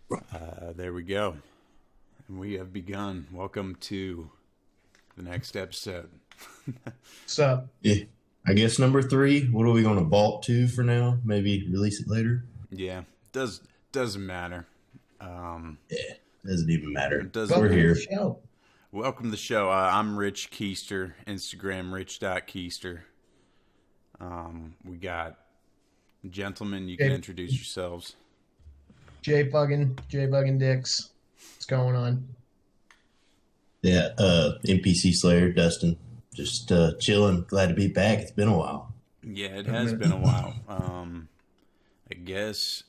There we go. And we have begun. Welcome to the next episode. So Yeah, I guess number three. What are we going to vault to for now? Maybe release it later. Yeah, doesn't matter. Yeah, doesn't even matter. It doesn't We're welcome to here. the show. Welcome to the show. I'm Rich Keister, Instagram rich.keister. We got gentlemen. You can Hey. introduce yourselves. J Buggin Dix. What's going on? Yeah, NPC Slayer, Dustin. Just chilling. Glad to be back. It's been a while. Yeah, it has been a while. I guess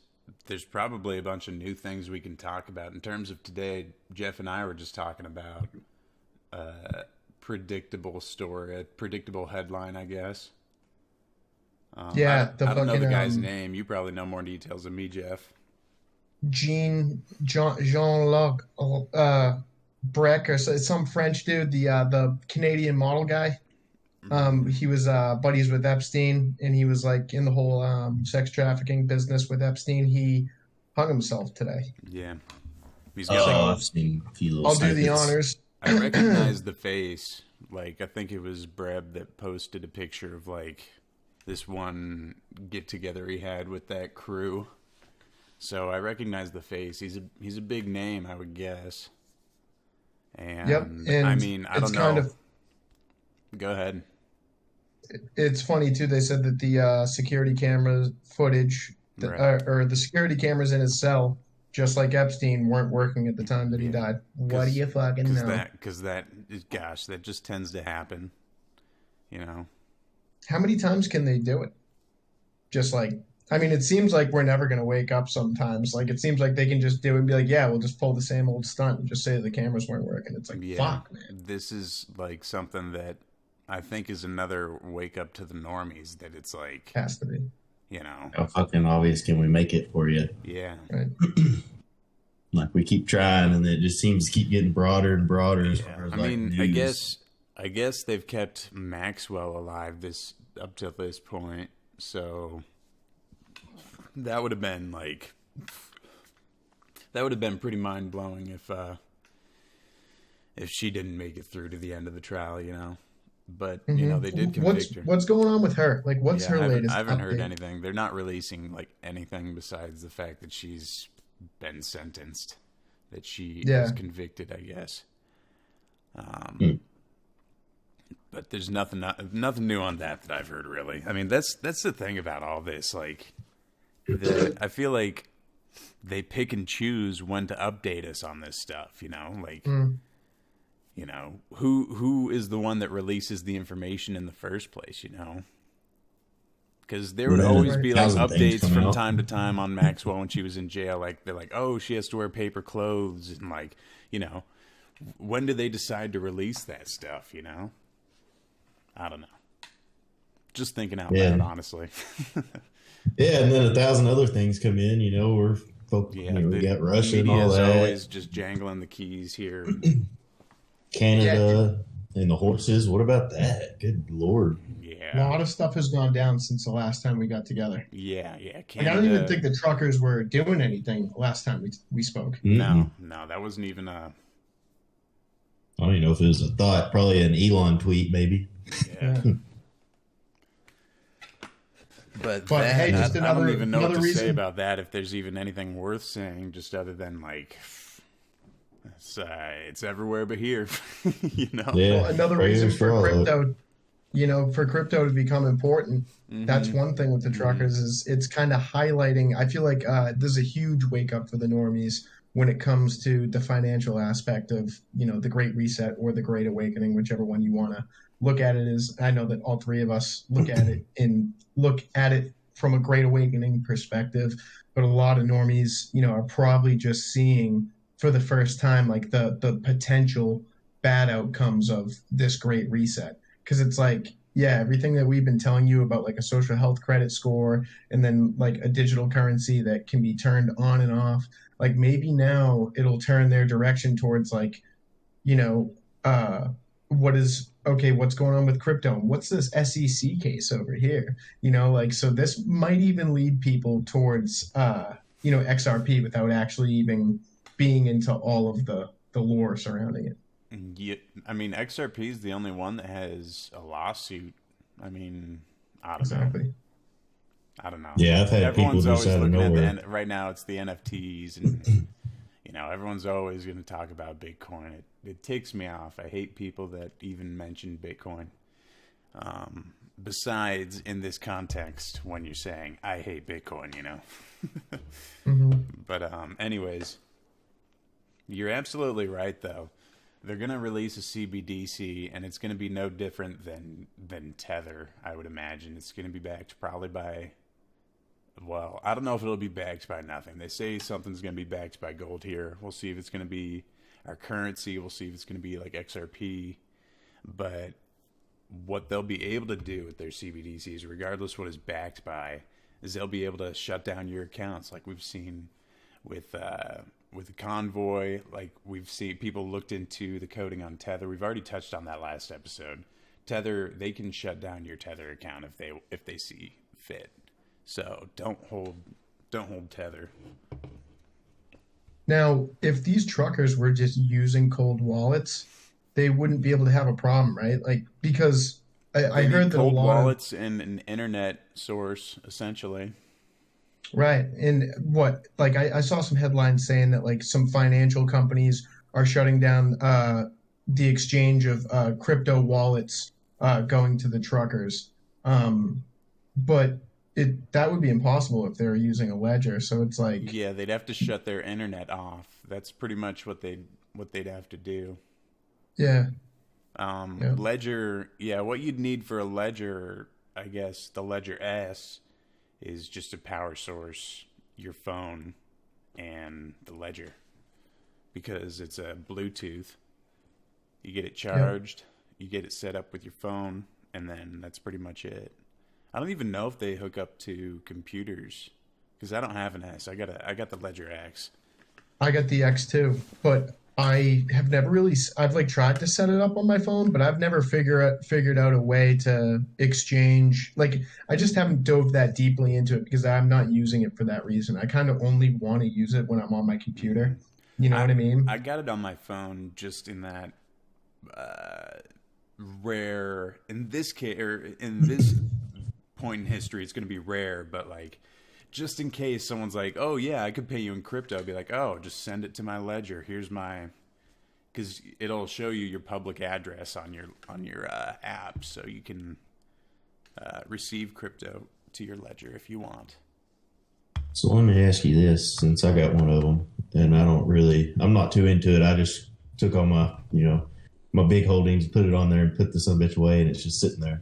there's probably a bunch of new things we can talk about. In terms of today, Jeff and I were just talking about predictable story, a predictable headline, I guess. Yeah, I don't know the fucking, guy's name. You probably know more details than me, Jeff. Jean-Luc Breck or some French dude, the Canadian model guy. He was buddies with Epstein, and he was like in the whole sex trafficking business with Epstein. He hung himself today. Yeah, he's got like I've seen a few little I'll do the snippets. honors. I recognize the face. Like, I think it was Breb that posted a picture of like this one get together he had with that crew. So I recognize the face. He's a big name, I would guess. And Yep, and I mean, I it's don't know. kind of Go ahead. it's funny too. They said that the security camera footage, Right. or the security cameras in his cell, just like Epstein, weren't working at the time that he Yeah. died. What do you fucking know? Because gosh, that just tends to happen. You know. How many times can they do it? Just like, I mean, it seems like we're never going to wake up sometimes. Like, it seems like they can just do it and be like, yeah, we'll just pull the same old stunt and just say the cameras weren't working. It's like, Yeah. fuck, man. This is like something that I think is another wake up to the normies. That it's like, Has to be. you know, How fucking obvious can we make it for you? yeah. Right. Like we keep trying, and it just seems to keep getting broader and broader. As far as I like mean, news. I guess they've kept Maxwell alive up to this point, so that would have been pretty mind blowing if she didn't make it through to the end of the trial, you know. But you know, they did convict her. What's going on with her? Like, what's Yeah, her latest I haven't heard update? anything. They're not releasing like anything besides the fact that she's been sentenced, that she Yeah. is convicted, I guess. But there's nothing new on that I've heard, really. I mean, that's the thing about all this. Like, I feel like they pick and choose when to update us on this stuff. You know, like, you know, who is the one that releases the information in the first place? You know. Because there would Yeah, always be like thousand things updates coming from out. time to time on Maxwell when she was in jail. Like, they're like, oh, she has to wear paper clothes, and like, you know, when do they decide to release that stuff? You know, I don't know. Just thinking out Yeah. loud, honestly. Yeah, and then 1,000 other things come in. You know, Yeah, we the got Russia and all media's that. always just jangling the keys here. Canada and the horses. What about that? Good Lord. A Yeah, lot of stuff has gone down since the last time we got together. yeah. Like, I don't even think the truckers were doing anything last time we spoke. No, that wasn't even a. I don't even know if it was a thought. Probably an Elon tweet, maybe. Yeah. Yeah. But But, that, hey, just I don't another- even know what another to say reason- about that. If there's even anything worth saying, just other than like, it's everywhere but here, you know. Yeah. Well, another Prayers reason for all of it. crypto, for crypto to become important. Mm-hmm. That's one thing with the truckers is it's kind of highlighting. I feel like there's a huge wake up for the normies when it comes to the financial aspect of the Great Reset or the Great Awakening, whichever one you want to look at it as. I know that all three of us look at it from a Great Awakening perspective, but a lot of normies, are probably just seeing for the first time like the potential bad outcomes of this Great Reset. Because it's like, yeah, everything that we've been telling you about like a social health credit score and then like a digital currency that can be turned on and off, like maybe now it'll turn their direction towards like, what's going on with crypto? What's this SEC case over here? Like, so this might even lead people towards, XRP without actually even being into all of the lore surrounding it. Yeah, I mean, XRP is the only one that has a lawsuit. I mean, I don't know. Exactly. I don't know. Yeah, I've had people Everyone's just always out of looking at nowhere. right now. It's the NFTs, and everyone's always going to talk about Bitcoin. It ticks me off. I hate people that even mention Bitcoin. Besides, in this context, when you're saying I hate Bitcoin, Hmm. But anyways, you're absolutely right. Though they're going to release a CBDC, and it's going to be no different than Tether. I would imagine it's going to be backed probably by. Well, I don't know if it'll be backed by nothing. They say something's going to be backed by gold here. We'll see if it's going to be our currency. We'll see if it's going to be like XRP. But what they'll be able to do with their CBDCs, regardless what it's backed by, is they'll be able to shut down your accounts, like we've seen with the Convoy. Like we've seen people looked into the coding on Tether. We've already touched on that last episode. Tether, they can shut down your Tether account if they see fit. So don't hold Tether. Now, if these truckers were just using cold wallets, they wouldn't be able to have a problem, right? Like, because I They heard need that a cold lot wallets and an internet source, essentially. right. And what, like, I saw some headlines saying that, like, some financial companies are shutting down the exchange of crypto wallets going to the truckers. But that would be impossible if they were using a ledger. So it's like, Yeah, they'd have to shut their internet off. That's pretty much what they'd have to do. yeah, yeah, Ledger, yeah, what you'd need for a Ledger, I guess, the Ledger S is just a power source, your phone, and the Ledger, because it's a Bluetooth. You get it yeah. charged, you get it set up with your phone, and then that's pretty much it. I don't even know if they hook up to computers, because I don't have an S. I got the Ledger X. I got the X2, but I have never really. I've like tried to set it up on my phone, but I've never figured out a way to exchange. Like I just haven't dove that deeply into it because I'm not using it for that reason. I kind of only want to use it when I'm on my computer. You know I what I mean? I got it on my phone just in that uh, rare in this case or in this point in history, it's going to be rare, but like just in case someone's like, "Oh yeah, I could pay you in crypto," I'd be like, "Oh, just send it to my Ledger. Here's my," because it'll show you your public address on your app, so you can receive crypto to your Ledger if you want. So let me ask you this, since I got one of them, and I'm not too into it. I just took all my big holdings, put it on there, and put the son of a bitch away, and it's just sitting there.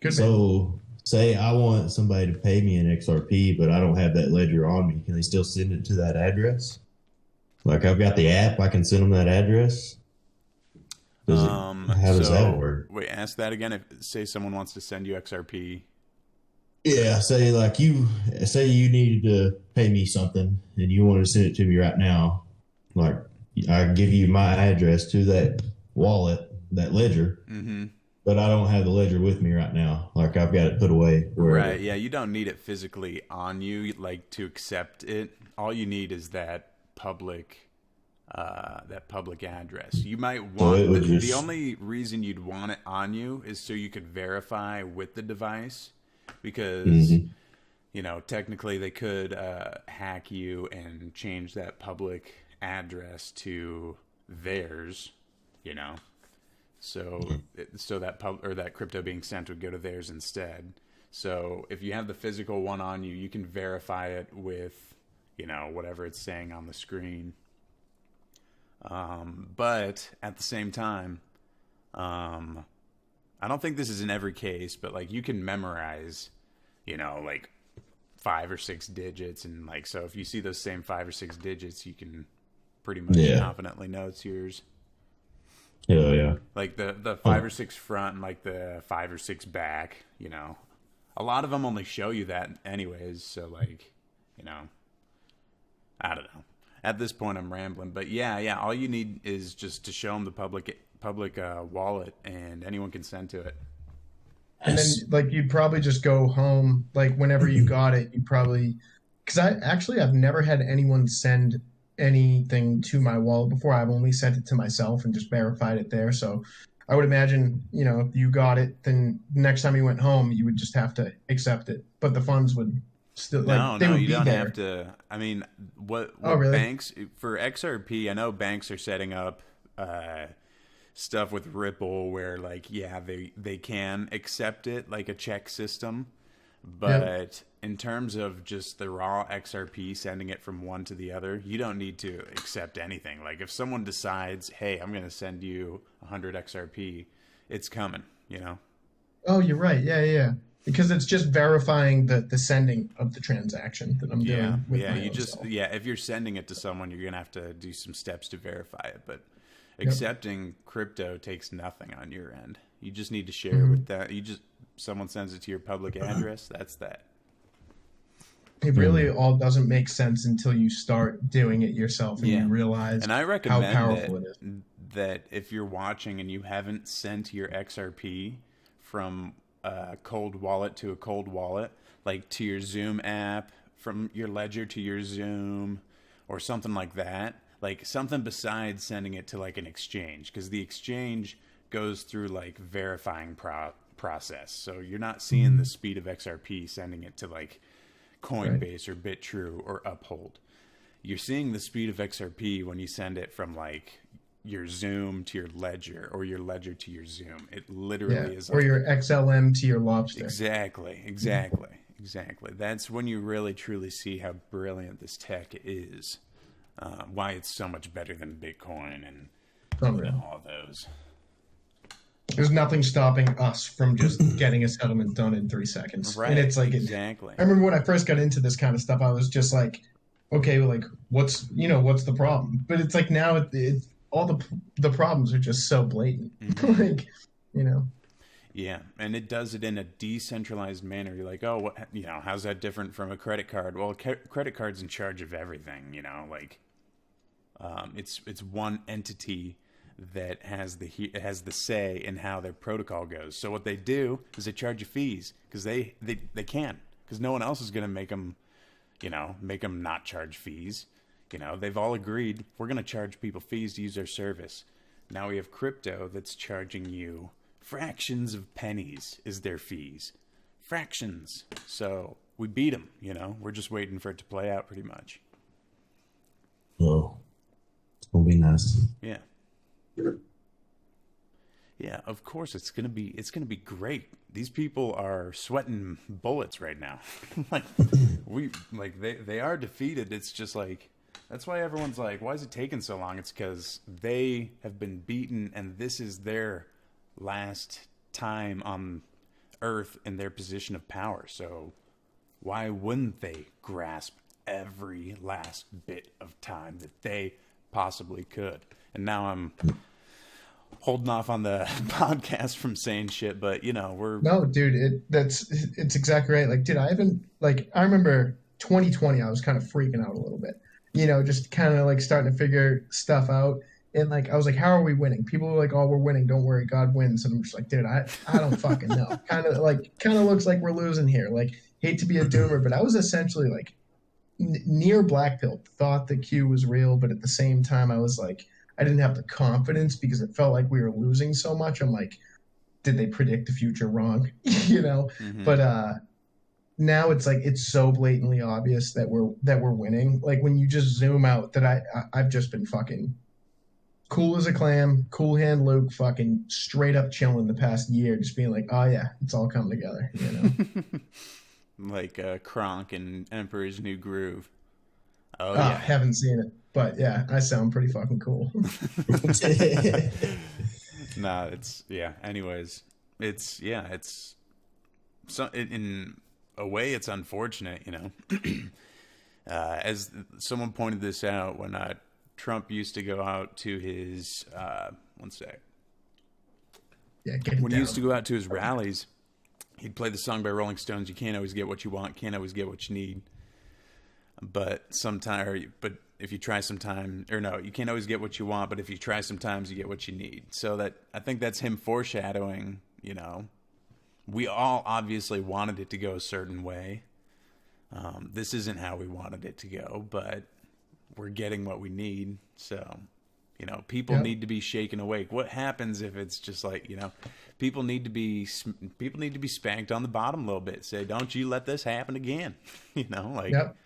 Good man. So say I want somebody to pay me in XRP, but I don't have that ledger on me. Can they still send it to that address? Like I've got the app, I can send them that address. How does that work? Wait, ask that again. If say someone wants to send you XRP. Yeah, say you needed to pay me something and you want to send it to me right now. Like I give you my address to that wallet, that ledger, but I don't have the ledger with me right now. Like I've got it put away. Wherever. Right, yeah, you don't need it physically on you, like to accept it. All you need is that public address. You might want the only reason you'd want it on you is so you could verify with the device, because technically they could hack you and change that public address to theirs. So that crypto being sent would go to theirs instead. So if you have the physical one on you, you can verify it with, whatever it's saying on the screen. But at the same time, I don't think this is in every case, but like you can memorize, like 5 or 6 digits, and like so if you see those same 5 or 6 digits, you can pretty much confidently know it's yours. Yeah. Like the 5 or 6 front and like the 5 or 6 back, a lot of them only show you that anyways. So like, I don't know. At this point, I'm rambling, but yeah. All you need is just to show them the public wallet, and anyone can send to it. And then like you'd probably just go home, like whenever you got it, you'd probably because I've never had anyone send anything to my wallet before. I've only sent it to myself and just verified it there. So I would imagine, if you got it, then next time you went home, you would just have to accept it, but the funds would still No, like they no, would you be don't there. have to. I mean, what Oh, what really? banks for XRP? I know banks are setting up stuff with Ripple where like yeah, they can accept it like a check system, Yep. but in terms of just the raw XRP sending it from one to the other, you don't need to accept anything. Like if someone decides, "Hey, I'm going to send you 100 XRP," it's coming, you know? Oh, you're right. Yeah, yeah. Yeah. Because it's just verifying the sending of the transaction that I'm Yeah, doing with yeah. my You own just self. yeah. If you're sending it to someone, you're gonna have to do some steps to verify it. But Yep. accepting crypto takes nothing on your end. You just need to share it Hmm. with that. Someone sends it to your public address. That's that. It really Mm. all doesn't make sense until you start doing it yourself and Yeah, you realize and I how recommend powerful it is. that if you're watching and you haven't sent your XRP from a cold wallet to a cold wallet, like to your Zoom app, from your Ledger to your Zoom, or something like that, like something besides sending it to like an exchange, because the exchange goes through like verifying process. So you're not seeing the Mhm. speed of XRP sending it to like Right. Coinbase or BitTrue or Uphold. You're seeing the speed of XRP when you send it from like your Zoom to your Ledger or your Ledger to your Zoom. It Yeah. literally is Or like your XLM to your lobster. exactly, exactly, exactly. That's when you really truly see how brilliant this tech is. Why it's so much better than Bitcoin and Unreal. all those. There's nothing stopping us from just getting a settlement done in 3 seconds. And Right, it's like, exactly. I remember when I first got into this kind of stuff, I was just like, okay, well, like, what's the problem? But it's like now all the problems are just so blatant. Hmm. Like, you know, Yeah, and it does it in a decentralized manner. You're like, oh, what, how's that different from a credit card? Well, credit card's in charge of everything. Like it's one entity that has the say in how their protocol goes. So what they do is they charge you fees because they can, because no one else is going to make them not charge fees. They've all agreed we're going to charge people fees to use their service. Now we have crypto that's charging you fractions of pennies is their fees, fractions. So we beat them. We're just waiting for it to play out pretty much. Oh, it's gonna be nice. Yeah. Yeah, of course it's gonna be great. These people are sweating bullets right now. like they are defeated. It's just like that's why everyone's like, why is it taking so long? It's because they have been beaten and this is their last time on Earth in their position of power. So why wouldn't they grasp every last bit of time that they possibly could? And now I'm holding off on the podcast from saying shit, but we're no, dude, it's exactly right. Like, dude, I remember 2020, I was kind of freaking out a little bit, just kind of like starting to figure stuff out. And like, I was like, how are we winning? People were like, oh, we're winning. Don't worry, God wins. And I'm just like, dude, I don't fucking know. Kind of looks like we're losing here. Like, hate to be a doomer, but I was essentially like near black pill, thought the Q was real, but at the same time, I was like, I didn't have the confidence because it felt like we were losing so much. I'm like, did they predict the future wrong? you know, mm-hmm. but now it's like it's so blatantly obvious that we're winning. Like when you just zoom out, that I've just been fucking cool as a clam, cool hand Luke, fucking straight up chilling the past year, just being like, oh yeah, it's all coming together. like Kronk and Emperor's New Groove. Oh Ah, yeah. haven't seen it, but yeah, I sound pretty fucking cool. Nah, it's yeah. Anyways, it's so in a way it's unfortunate, as someone pointed this out when Trump used to go out to his one sec. Yeah, get it When he down. used to go out to his rallies, he'd play the song by Rolling Stones. You can't always get what you want. Can't always get what you need. But if you try sometime, or no, you can't always get what you want. But if you try sometimes, you get what you need. So I think that's him foreshadowing. We all obviously wanted it to go a certain way. This isn't how we wanted it to go, but we're getting what we need. So, you know, people Yep. need to be shaken awake. What happens if it's just like, you know, people need to be spanked on the bottom a little bit. Say, don't you let this happen again. You know, like, Yep,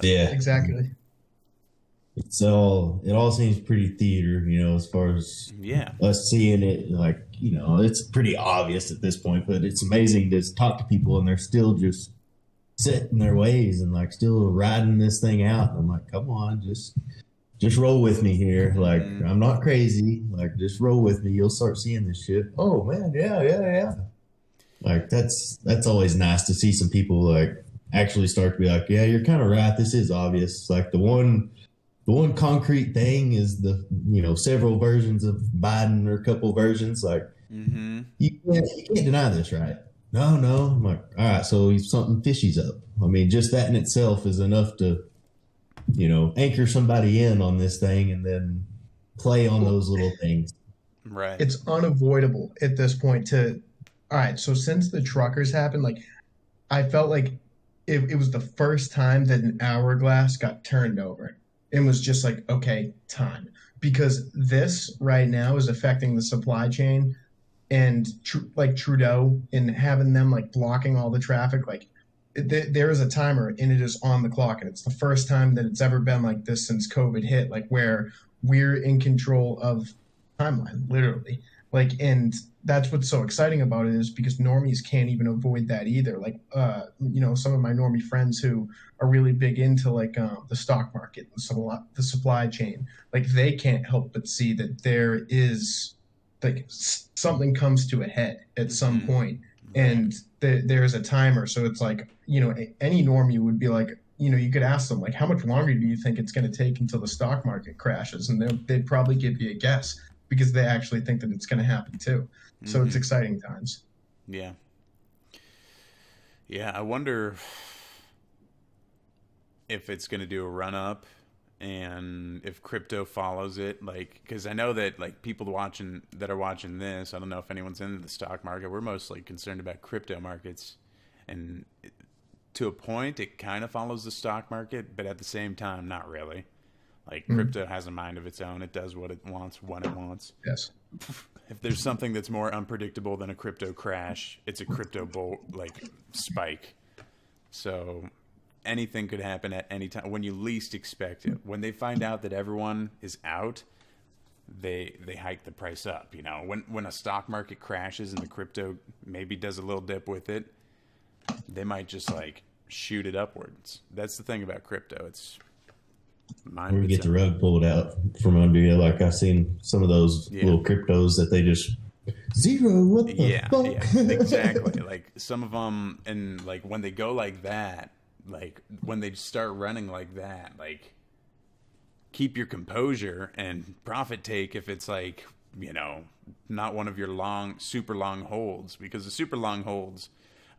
Yeah, exactly. it all seems pretty theater, you know, as far as yeah, us seeing it. Like, you know, it's pretty obvious at this point, but it's amazing to talk to people and they're still just set in their ways and like still riding this thing out. And I'm like, come on, just roll with me here. Like, I'm not crazy. Like, just roll with me. You'll start seeing this shit. Oh man, yeah. Like that's always nice to see some people like actually start to be like, yeah, you're kind of right. This is obvious. Like the one concrete thing is the, you know, several versions of Biden or a couple versions. Like, you can't deny this, right? No. I'm like, all right, so something fishy's up. I mean, just that in itself is enough to, you know, anchor somebody in on this thing and then play on those little things. right. It's unavoidable at this point to, all right, so since the truckers happened, like I felt like it was the first time that an hourglass got turned over and was just like, okay, time. Because this right now is affecting the supply chain and like Trudeau and having them like blocking all the traffic. Like there is a timer and it is on the clock. And it's the first time that it's ever been like this since COVID hit, like where we're in control of timeline, literally. Like, and that's what's so exciting about it is because normies can't even avoid that either. Like, you know, some of my normie friends who are really big into like the stock market, the supply chain, like they can't help but see that there is like something comes to a head at some point, and there's a timer. So it's like, you know, any normie would be like, you know, you could ask them like, how much longer do you think it's going to take until the stock market crashes? And they'd probably give you a guess because they actually think that it's going to happen too. So it's exciting times. Yeah. Yeah, I wonder if it's going to do a run up and if crypto follows it, like, because I know that like people that are watching this, I don't know if anyone's into the stock market. We're mostly concerned about crypto markets, and to a point it kind of follows the stock market, but at the same time not really. Like, crypto has a mind of its own. It does what it wants when it wants. Yes. If there's something that's more unpredictable than a crypto crash, it's a crypto bull like spike. So anything could happen at any time when you least expect it. When they find out that everyone is out, they hike the price up. You know, when a stock market crashes and the crypto maybe does a little dip with it, they might just like shoot it upwards. That's the thing about crypto. It's Or get the rug pulled out from under you. Like I've seen some of those little cryptos that they just zero. What the fuck? Yeah, exactly. Like some of them, and like when they go like that, like when they start running like that, like keep your composure and profit take if it's like, you know, not one of your super long holds, because the super long holds,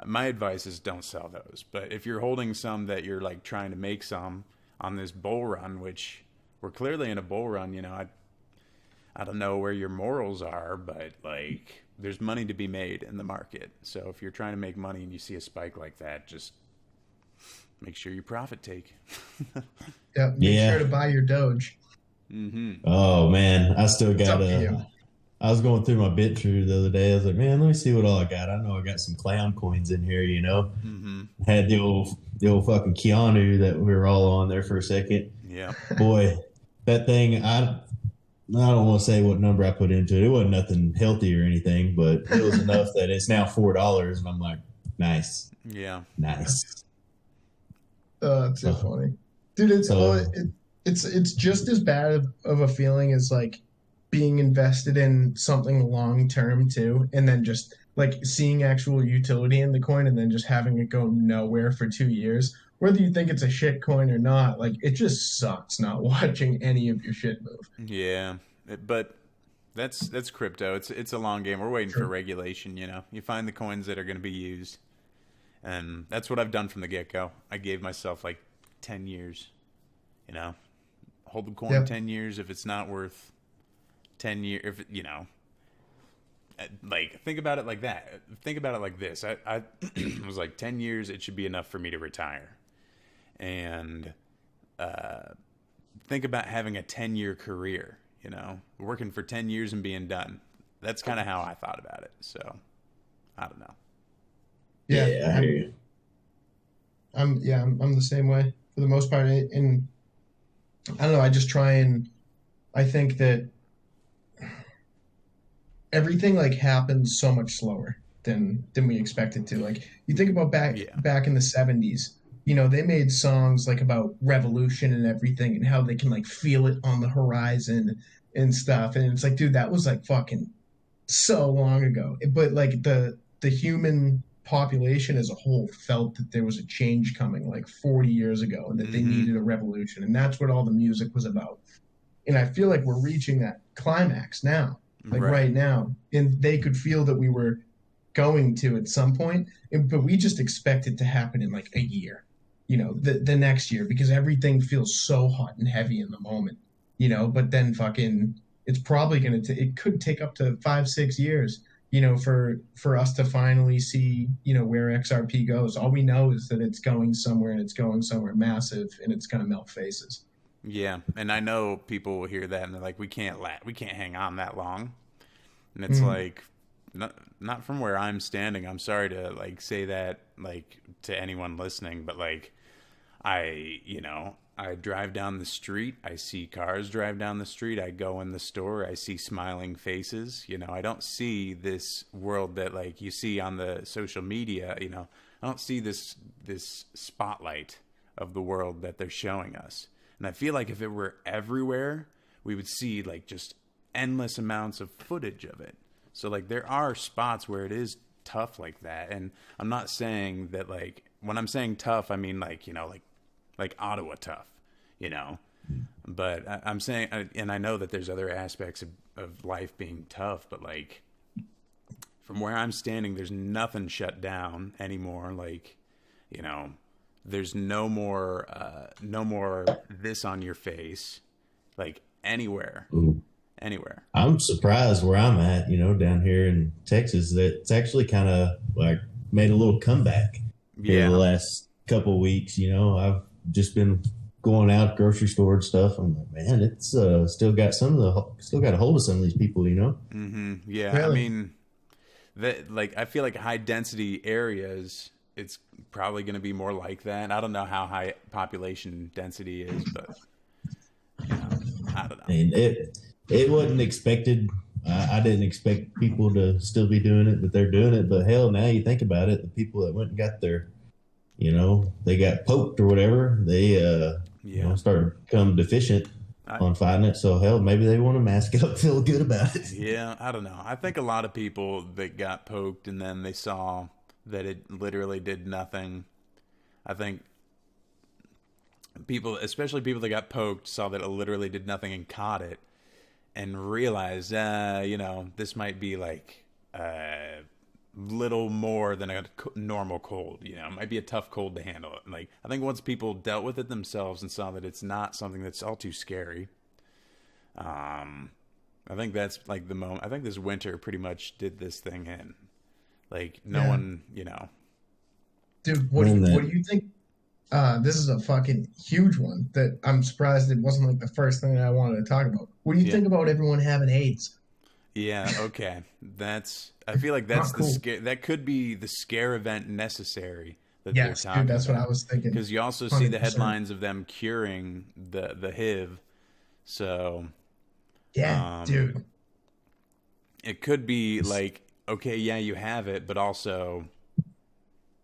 my advice is don't sell those. But if you're holding some that you're like trying to make some on this bull run, which we're clearly in a bull run, you know, I don't know where your morals are, but like there's money to be made in the market. So if you're trying to make money and you see a spike like that, just make sure you profit take. Yeah. Make sure to buy your Doge. Oh man, I still It's up got to you. I was going through my BitTrue the other day. I was like, man, let me see what all I got. I know I got some clown coins in here, you know. Had the old fucking Keanu that we were all on there for a second. Yeah. Boy, that thing, I don't want to say what number I put into it. It wasn't nothing healthy or anything, but it was enough that it's now $4, and I'm like, nice. Yeah. Nice. It's so funny, dude. It's just as bad of a feeling as like being invested in something long term too, and then just like seeing actual utility in the coin and then just having it go nowhere for 2 years. Whether you think it's a shit coin or not, like it just sucks not watching any of your shit move. Yeah. But that's crypto. It's a long game. We're waiting for regulation, you know. You find the coins that are going to be used. And that's what I've done from the get-go. I gave myself like 10 years, you know. Hold the coin 10 years. If it's not worth 10 years, if you know, like, think about it like that. Think about it like this. I was like, 10 years, it should be enough for me to retire. And think about having a 10-year career, you know, working for 10 years and being done. That's kind of how I thought about it. So, I don't know. Yeah, I hear you. I'm the same way for the most part. And I don't know. I just try and I think that everything like happens so much slower than we expected to. Like you think about back in the 70s, you know, they made songs like about revolution and everything and how they can like feel it on the horizon and stuff. And it's like, dude, that was like fucking so long ago. But like the human population as a whole felt that there was a change coming like 40 years ago and that they needed a revolution. And that's what all the music was about. And I feel like we're reaching that climax now, like right now. And they could feel that we were going to at some point, but we just expect it to happen in like a year, you know, the next year, because everything feels so hot and heavy in the moment, you know, but then fucking, it's probably going to, it could take up to 5-6 years, you know, for us to finally see, you know, where XRP goes. All we know is that it's going somewhere and it's going somewhere massive and it's going to melt faces. Yeah, and I know people will hear that and they're like, we can't hang on that long. And it's like, not from where I'm standing. I'm sorry to like say that like to anyone listening, but like I drive down the street, I see cars drive down the street, I go in the store, I see smiling faces. You know, I don't see this world that like you see on the social media, you know. I don't see this spotlight of the world that they're showing us. And I feel like if it were everywhere, we would see like just endless amounts of footage of it. So like there are spots where it is tough like that. And I'm not saying that like when I'm saying tough, I mean like, you know, like Ottawa tough, you know. But I'm saying, and I know that there's other aspects of life being tough, but like from where I'm standing, there's nothing shut down anymore. Like, you know, there's no more this on your face, like anywhere. Anywhere. I'm surprised where I'm at, you know, down here in Texas, that it's actually kind of like made a little comeback in the last couple of weeks. You know, I've just been going out grocery store and stuff. I'm like, man, it's still got a hold of some of these people, you know. Yeah, really? I mean, that like I feel like high density areas, it's probably going to be more like that. I don't know how high population density is, but you know, I don't know. I mean, it wasn't expected. I didn't expect people to still be doing it, but they're doing it. But hell, now you think about it, the people that went and got their, you know, they got poked or whatever, they you know, started to become deficient on fighting it. So hell, maybe they want to mask up, feel good about it. Yeah, I don't know. I think a lot of people that got poked and then they saw that it literally did nothing. I think people, especially people that got poked, saw that it literally did nothing and caught it and realized, you know, this might be like little more than a normal cold. You know, it might be a tough cold to handle. Like, I think once people dealt with it themselves and saw that it's not something that's all too scary, I think that's like the moment. I think this winter pretty much did this thing in. Like, no one, you know. Dude, what do you think? This is a fucking huge one that I'm surprised it wasn't like the first thing that I wanted to talk about. What do you think about everyone having AIDS? Yeah, okay. I feel like that's cool. the scare. That could be the scare event necessary that yes, they're talking dude, that's about. what I was thinking. Because you also 100%. see the headlines of them curing the HIV. So yeah, dude, it could be like, okay, yeah, you have it, but also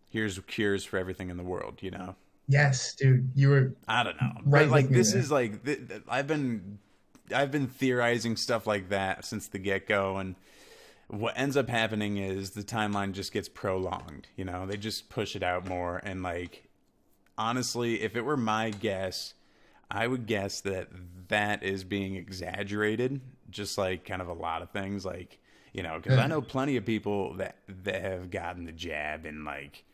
here's cures for everything in the world, you know? Yes, dude, you were. I don't know, right? But like this there. is like I've been theorizing stuff like that since the get-go, and what ends up happening is the timeline just gets prolonged. You know, they just push it out more, and like honestly, if it were my guess, I would guess that is being exaggerated, just like kind of a lot of things, like, you know, because I know plenty of people that have gotten the jab and like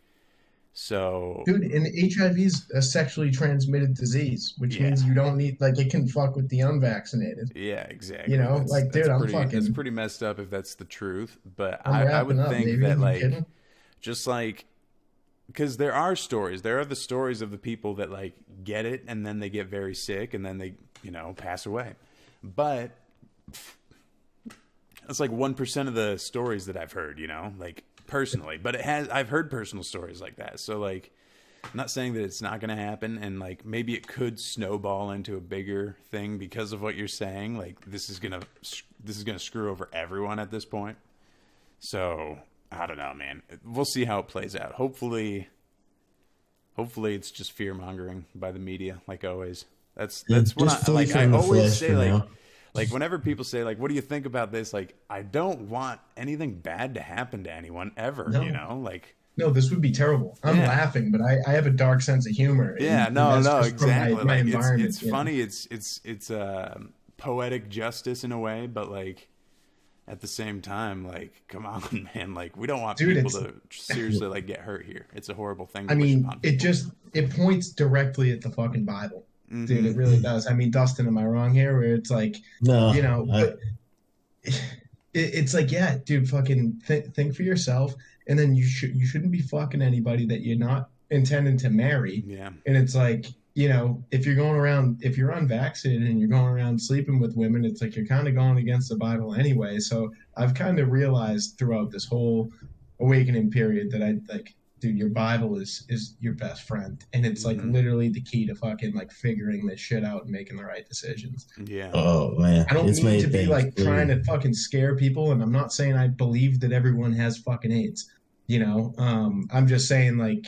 So Dude, and HIV is a sexually transmitted disease, which yeah, means you don't need like it can fuck with the unvaccinated. yeah, You exactly. know, like, dude, That's pretty messed up if that's the truth. But I'm I wrapping would up, think baby. that You like kidding? just like because there are the stories of the people that like get it and then they get very sick and then they pass away. But that's like 1% of the stories that I've heard, like personally. But I've heard personal stories like that. So like, I'm not saying that it's not going to happen, and like maybe it could snowball into a bigger thing because of what you're saying. Like this is gonna screw over everyone at this point. So I don't know, man. We'll see how it plays out. Hopefully it's just fear mongering by the media, like always. That's what Just I flee like. I from the always flesh say for like. now. Like whenever people say like, "What do you think about this?" Like, I don't want anything bad to happen to anyone ever. No. Like, No, this would be terrible. I'm Yeah. laughing, but I have a dark sense of humor. yeah, And no, that's no, just from exactly. my Like, environment. it's you know? funny. It's poetic justice in a way, but like at the same time, like, come on, man. Like, we don't want Dude, people it's- to seriously like get hurt here. It's a horrible thing to I wish mean, upon it people. it points directly at the fucking Bible. Mhm. Dude, it really does. I mean, Dustin, am I wrong here? Where it's like, No, but it's like, yeah, dude, fucking think for yourself, and then you shouldn't be fucking anybody that you're not intending to marry. Yeah. And it's like, if you're unvaccinated and you're going around sleeping with women, it's like you're kind of going against the Bible anyway. So I've kind of realized throughout this whole awakening period that I like, dude, your Bible is your best friend, and it's like Mhm. literally the key to fucking like figuring this shit out and making the right decisions. Yeah. oh man, I don't it's mean made to be things like clear. trying to fucking scare people, and I'm not saying I believe that everyone has fucking AIDS. I'm just saying like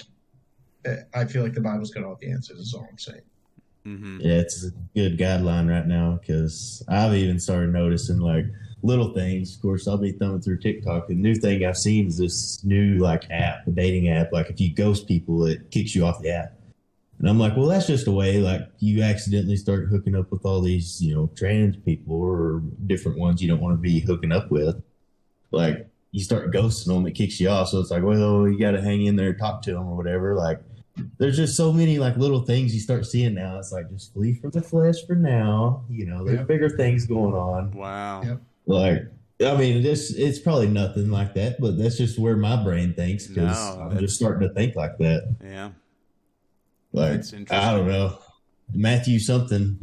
I feel like the Bible's got all the answers. Is all I'm saying. Hmm. Yeah, it's a good guideline right now because I've even started noticing like little things. Of course, I'll be thumbing through TikTok. The new thing I've seen is this new like app, a dating app. Like if you ghost people, it kicks you off the app. And I'm like, well, that's just a way like you accidentally start hooking up with all these, trans people or different ones you don't want to be hooking up with. Like you start ghosting them, it kicks you off. So it's like, well, you got to hang in there, talk to them or whatever. Like there's just so many like little things you start seeing now. It's like just flee from the flesh for now. There's Yep. bigger things going on. Wow. Yep. Like, I mean, it's probably nothing like that, but that's just where my brain thinks because No, I'm that's- just starting to think like that. Yeah. Like, That's interesting. I don't know, Matthew something,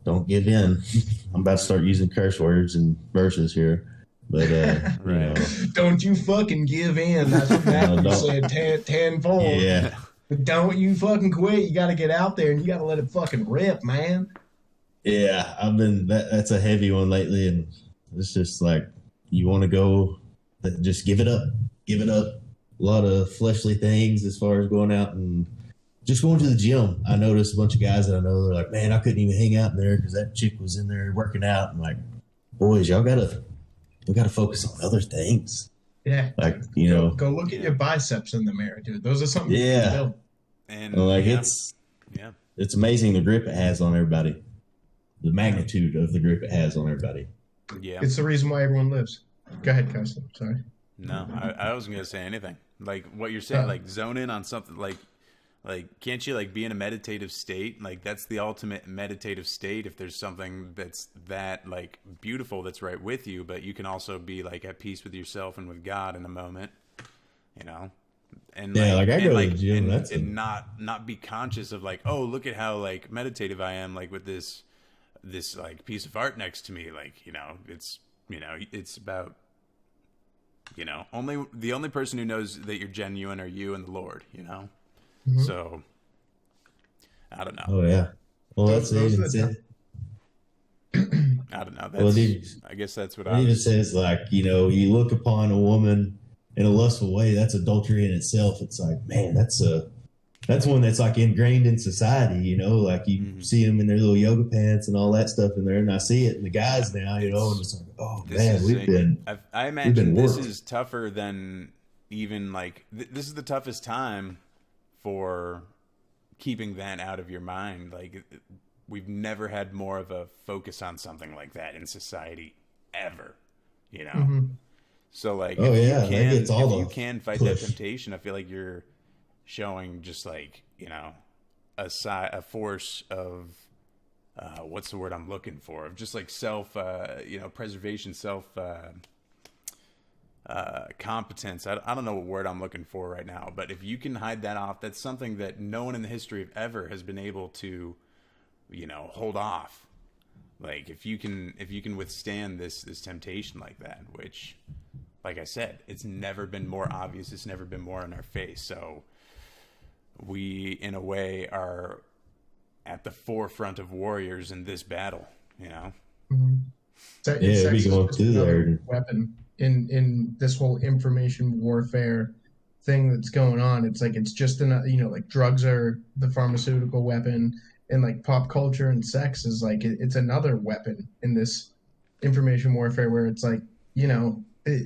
don't give in. I'm about to start using curse words and verses here, but Right. Don't you fucking give in. That's what Matthew don't. said tenfold. yeah, Don't you fucking quit. You got to get out there and you got to let it fucking rip, man. yeah. I've been that's a heavy one lately, and it's just like you want to go, just give it up, give it up. A lot of fleshly things as far as going out and just going to the gym. I noticed a bunch of guys that I know, they're like, man, I couldn't even hang out in there because that chick was in there working out. I'm like, boys, we gotta focus on other things. Yeah. Like, Go look at your biceps in the mirror, dude. Those are something you Yeah. can build. And like yeah. it's amazing the grip it has on everybody. The magnitude of the grip it has on everybody. Yeah. It's the reason why everyone lives. Go ahead, Custom. Sorry. No, I wasn't gonna say anything. Like what you're saying, Oh. like zone in on something. Like can't you like be in a meditative state? Like that's the ultimate meditative state. If there's something that's that like beautiful that's right with you, but you can also be like at peace with yourself and with God in a moment. And Yeah, like, I and, go to the gym, and, that's a- and not be conscious of like, oh, look at how like meditative I am, like with this like piece of art next to me. Like it's about. Only the only person who knows that you're genuine are you and the Lord, Mhm. So I don't know. Oh yeah. Well, that's Those it. are Even the- said- I don't know. That's, Well, dude, I guess that's what it I even was. says like, you look upon a woman in a lustful way, that's adultery in itself. It's like, man, that's one that's like ingrained in society, like you Mhm. see them in their little yoga pants and all that stuff in there, and I see it in the guys now, and it's like, oh This man, is we've been I imagine this warped. is tougher than even like this is the toughest time for keeping that out of your mind. Like we've never had more of a focus on something like that in society ever. Mhm. So like, Oh yeah, that gets all if you the can fight that push. temptation, I feel like you're showing just like, a force of what's the word I'm looking for? Of just like self, preservation, self competence. I don't know what word I'm looking for right now, but if you can hide that off, that's something that no one in the history of ever has been able to, hold off. Like if you can withstand this temptation like that, which, like I said, it's never been more obvious. It's never been more in our face. So we, in a way, are at the forefront of warriors in this battle. Mhm. Yeah, we Sex is going just through another there. weapon in this whole information warfare thing that's going on. It's like it's just another, like drugs are the pharmaceutical weapon, and like pop culture and sex is like it's another weapon in this information warfare where it's like,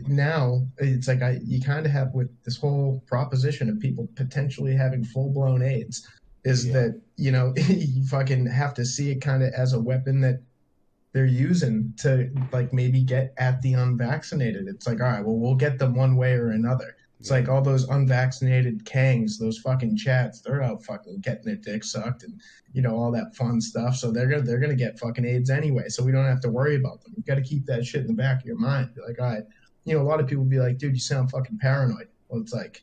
now it's like you kind of have with this whole proposition of people potentially having full blown AIDS is Yeah. that, you fucking have to see it kind of as a weapon that they're using to like maybe get at the unvaccinated. It's like, all right, well, we'll get them one way or another. It's Yeah. like all those unvaccinated kangs, those fucking chats, they're out fucking getting their dick sucked and all that fun stuff. So they're gonna get fucking AIDS anyway. So we don't have to worry about them. You got to keep that shit in the back of your mind. Be like, all right, a lot of people be like, dude, you sound fucking paranoid. Well, it's like,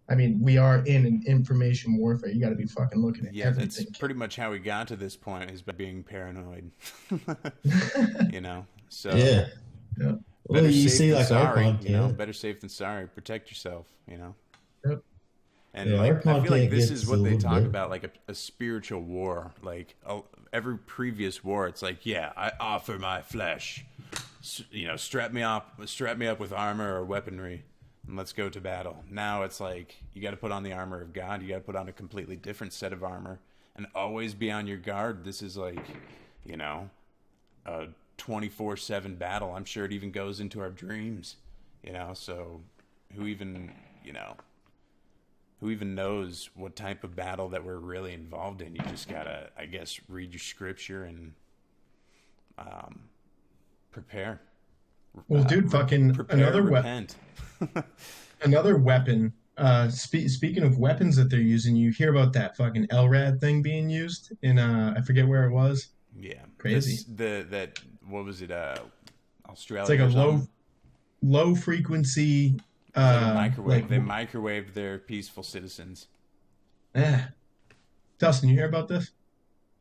I mean, we are in an information warfare. You got to be fucking looking at Yeah, that's everything. pretty much how we got to this point, is by being paranoid. So Yeah. Yeah. Well, better you safe see, than like our sorry, content. better safe than sorry. Protect yourself. Yep. And Yeah, our like, I feel like content this is gets a what they little talk bit. about, like a spiritual war. Like every previous war, it's like, yeah, I offer my flesh. Strap me up with armor or weaponry, and let's go to battle. Now it's like you got to put on the armor of God. You got to put on a completely different set of armor, and always be on your guard. This is like, a 24/7 battle. I'm sure it even goes into our dreams. So who even knows what type of battle that we're really involved in? You just gotta, I guess, read your scripture and prepare. Well, dude, fucking Prepare, repent. another weapon. Speaking of weapons that they're using, you hear about that fucking LRAD thing being used in I forget where it was. Yeah, Crazy. that what was it? It's like Australia a or something? low frequency. It was like a microwave. Like They microwaved their peaceful citizens. eh. Dustin, you hear about this?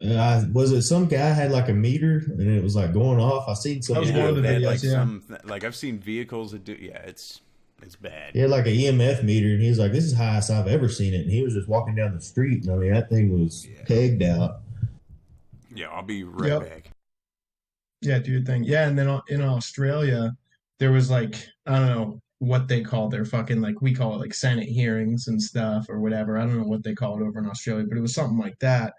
Was it some guy had like a meter and it was like going off? I seen some That was one Yeah, of the they had videos. like Yeah. like I've seen vehicles that do. Yeah, it's bad. He had like an EMF meter, and he was like, "This is the highest I've ever seen it." And he was just walking down the street, and I mean, that thing was Yeah. pegged out. Yeah, I'll be right Yep. back. Yeah, do your thing. Yeah, and then in Australia, there was like I don't know what they call their fucking like we call it like Senate hearings and stuff or whatever. I don't know what they call it over in Australia, but it was something like that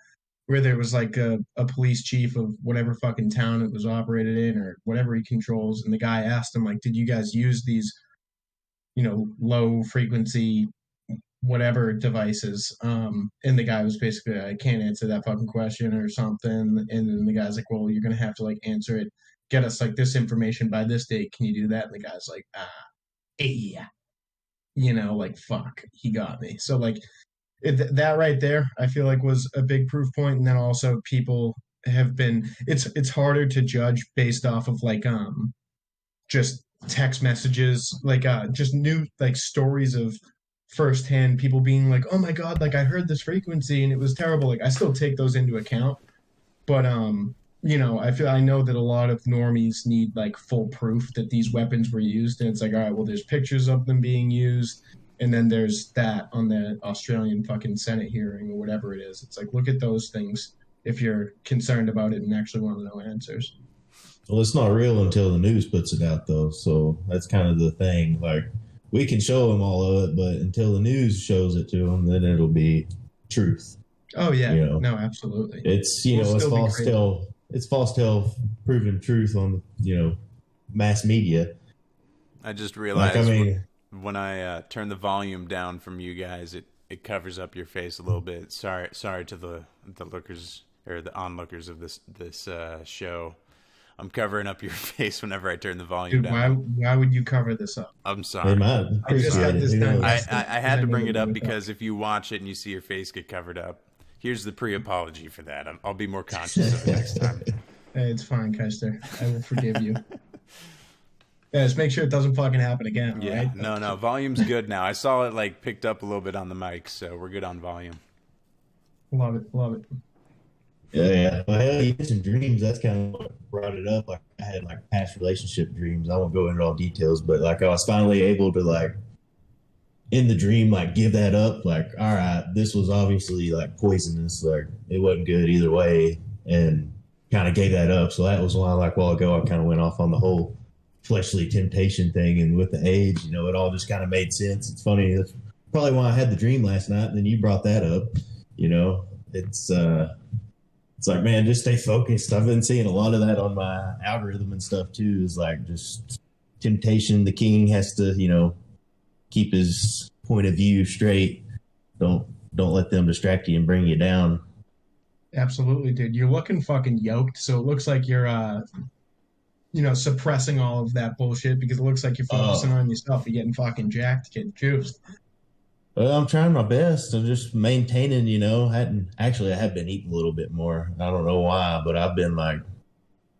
where there was like a police chief of whatever fucking town it was operated in or whatever he controls, and the guy asked him like, "Did you guys use these, low frequency whatever devices?" And the guy was basically, "I can't answer that fucking question" or something. And then the guy's like, "Well, you're gonna have to like answer it, get us like this information by this date. Can you do that?" And the guy's like, yeah, like fuck, he got me. So like that right there, I feel like was a big proof point. And then also people have been, it's harder to judge based off of like just text messages, like just new like stories of firsthand people being like, "Oh my god, like I heard this frequency and it was terrible." Like I still take those into account, but I know that a lot of normies need like full proof that these weapons were used, and it's like, all right, well, there's pictures of them being used, and then there's that on the Australian fucking Senate hearing or whatever it is. It's like, look at those things if you're concerned about it and actually want to know answers. Well, it's not real until the news puts it out, though. So that's kind of the thing. Like, we can show them all of it, but until the news shows it to them, then it'll be truth. Oh yeah, No, absolutely. it's We'll it's still be false crazy. tell. It's false tell proven truth on mass media. I just Like, realized I mean, when I turn the volume down from you guys, it covers up your face a little bit. Sorry to the lookers or the onlookers of this show. I'm covering up your face whenever I turn the volume Dude, down. why would you cover this up? I'm They sorry. might I just appreciate got it. this Who done knows? I had I to knew bring it it up would because if you watch it and you see your face get covered up, here's the pre-apology for that. I'll be more conscious of it next time. Hey, it's fine, Kester. I will forgive you. Yeah, just make sure it doesn't fucking happen again, Yeah, right? no, volume's good now. I saw it like picked up a little bit on the mic, so we're good on volume. Love it, love it. Yeah. Well, hell, you mentioned dreams. That's kind of what brought it up. Like, I had like past relationship dreams. I won't go into all details, but like I was finally able to like in the dream, like give that up. Like, all right, this was obviously like poisonous. Like it wasn't good either way, and kind of gave that up. So that was why, like a while ago, I kind of went off on the whole fleshly temptation thing. And with the age, you know, it all just kind of made sense. It's funny. That's probably why I had the dream last night. And then you brought that up. You know, it's like, man, just stay focused. I've been seeing a lot of that on my algorithm and stuff too. Is like just temptation. The king has to, you know, keep his point of view straight. Don't let them distract you and bring you down. Absolutely, dude. You're looking fucking yoked, so it looks like you're, suppressing all of that bullshit because it looks like you're focusing on yourself. You're getting fucking jacked, getting juiced. Well, I'm trying my best. I'm just maintaining, you know. I have been eating a little bit more. I don't know why, but I've been like,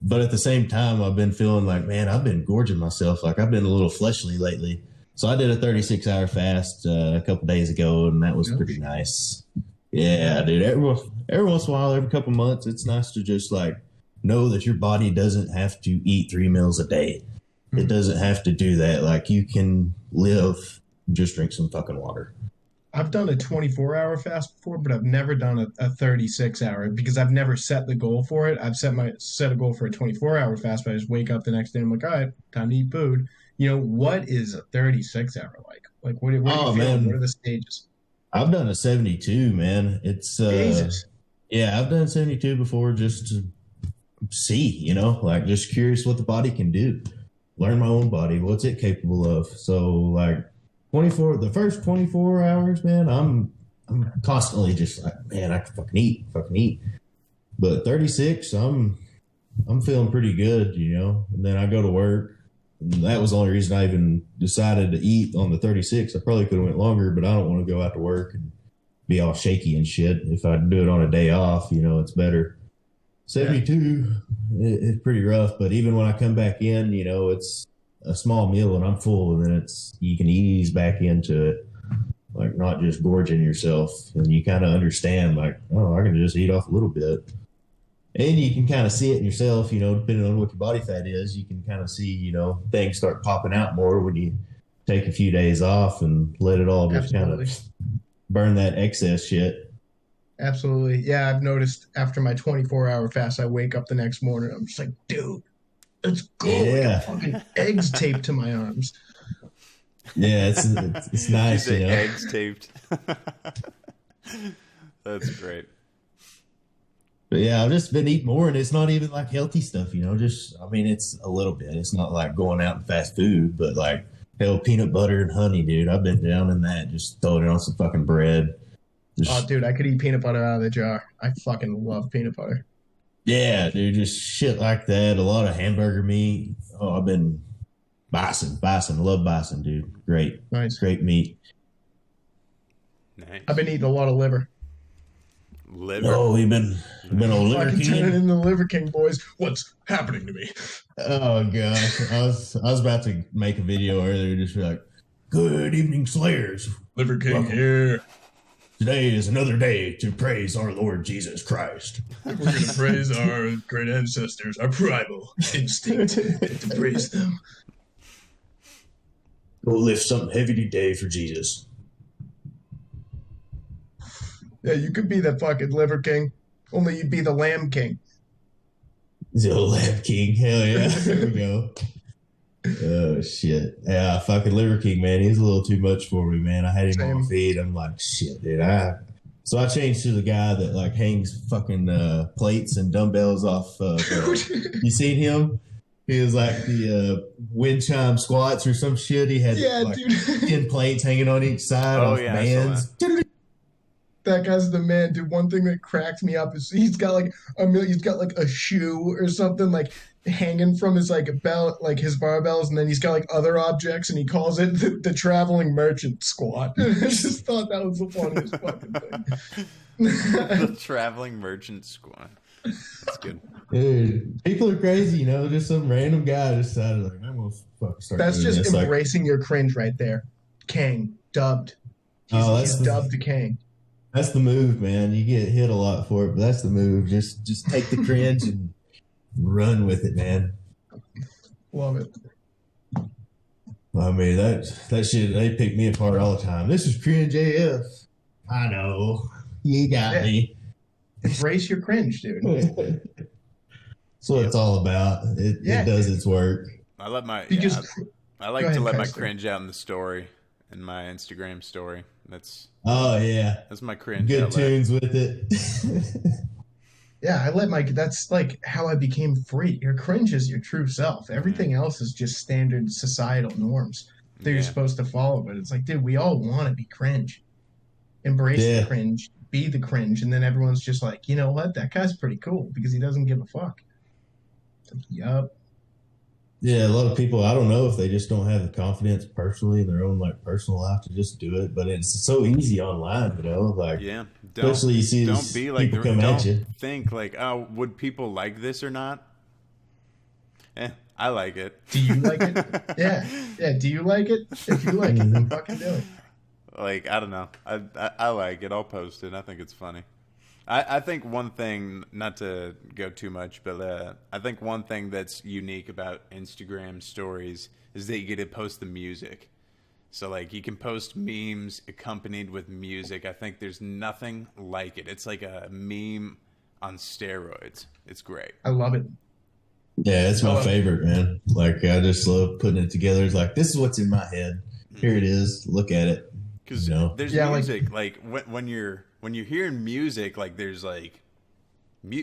but at the same time, I've been feeling like, man, I've been gorging myself. Like I've been a little fleshly lately. So I did a 36-hour fast a couple days ago, and that was pretty nice. Yeah, dude. Every once in a while, every couple months, it's nice to just like know that your body doesn't have to eat 3 meals a day. It doesn't have to do that. Like you can live, just drink some fucking water. I've done a 24-hour fast before, but I've never done a 36-hour because I've never set the goal for it. I've set a goal for a 24-hour fast, but I just wake up the next day and I'm like, all right, time to eat food. You know, what is a 36-hour like? Like, what do you feel? Man. What are the stages? I've done a 72, man. It's Jesus. Yeah, I've done 72 before just to see, you know, like just curious what the body can do. Learn my own body, what's it capable of. So like the first 24 hours, man, I'm constantly just like, man, I can fucking eat. But 36, I'm feeling pretty good, you know. And then I go to work. And that was the only reason I even decided to eat on the 36. I probably could have went longer, but I don't want to go out to work and be all shaky and shit. If I do it on a day off, you know, it's better. 72, it's pretty rough. But even when I come back in, you know, it's a small meal and I'm full, and then you can ease back into it, like not just gorging yourself. And you kind of understand, like, oh, I can just eat off a little bit. And you can kind of see it in yourself, you know, depending on what your body fat is, you can kind of see, you know, things start popping out more when you take a few days off and let it all just kind of burn that excess shit. Absolutely. Yeah, I've noticed after my 24-hour fast, I wake up the next morning. I'm just like, dude, let's go. Yeah. I got fucking eggs taped to my arms. Yeah, it's nice, you know. Eggs taped. That's great. But yeah, I've just been eating more, and it's not even like healthy stuff, you know. It's a little bit. It's not like going out and fast food, but like, hell, peanut butter and honey, dude. I've been down in that, just throwing it on some fucking bread. Oh, dude, I could eat peanut butter out of the jar. I fucking love peanut butter. Yeah, dude, just shit like that. A lot of hamburger meat. Oh, I've been bison. Love bison, dude. Great. Nice. Great meat. Nice. I've been eating a lot of liver. Liver. Oh, you've been on Liver Fucking turning King? into Liver King, boys. What's happening to me? Oh, gosh. I was about to make a video earlier, just like, good evening, Slayers. Liver King Welcome. here. Today is another day to praise our Lord Jesus Christ. We're going to praise our great ancestors, our primal instinct to praise them. Go lift something heavy today for Jesus. Yeah, you could be the fucking Liver King, only you'd be the Lamb King. The Lamb King. Hell yeah. There we go. Oh, shit. Yeah, fucking Liver King, man. He's a little too much for me, man. I had him on my feed. I'm like, shit, dude. So I changed to the guy that, like, hangs fucking plates and dumbbells off. You seen him? He was like the wind chime squats or some shit. He had like 10 plates hanging on each side off bands. That guy's the man, dude. One thing that cracked me up is he's got like he's got like a shoe or something like hanging from his like belt, like his barbells, and then he's got like other objects, and he calls it the traveling merchant squat. I just thought that was the funniest fucking thing. The traveling merchant squad. That's good. Dude, people are crazy, just some random guy decided like I'm gonna fucking start. That's doing just this. embracing your cringe right there. Kang dubbed. He's dubbed the Kang. That's the move, man. You get hit a lot for it, but that's the move. Just take the cringe and run with it, man. Love it. I mean that shit. They pick me apart all the time. This is cringe AF. I know. You got me. Embrace your cringe, dude. That's what it's all about. It does its work. I let my I like to let my cringe out in the story, in my Instagram story. That's my cringe. Good tunes with it. Yeah, that's like how I became free. Your cringe is your true self. Everything else is just standard societal norms that you're supposed to follow. But it's like, dude, we all want to be cringe. Embrace the cringe, be the cringe, and then everyone's just like, you know what? That guy's pretty cool because he doesn't give a fuck. Yup. Yeah, a lot of people, I don't know if they just don't have the confidence personally in their own like personal life to just do it, but it's so easy online, like especially you see don't be like people come at you. Think like, oh, would people like this or not? I like it. Do you like it? Yeah. Do you like it? If you like it, then fucking do it. Like, I don't know. I like it. I'll post it. I think it's funny. I think one thing, not to go too much, but I think one thing that's unique about Instagram stories is that you get to post the music. So, like, you can post memes accompanied with music. I think there's nothing like it. It's like a meme on steroids. It's great. I love it. Yeah, it's my favorite, man. Like, I just love putting it together. It's like, this is what's in my head. Here it is. Look at it. Because there's music, like when you're hearing music, like there's like,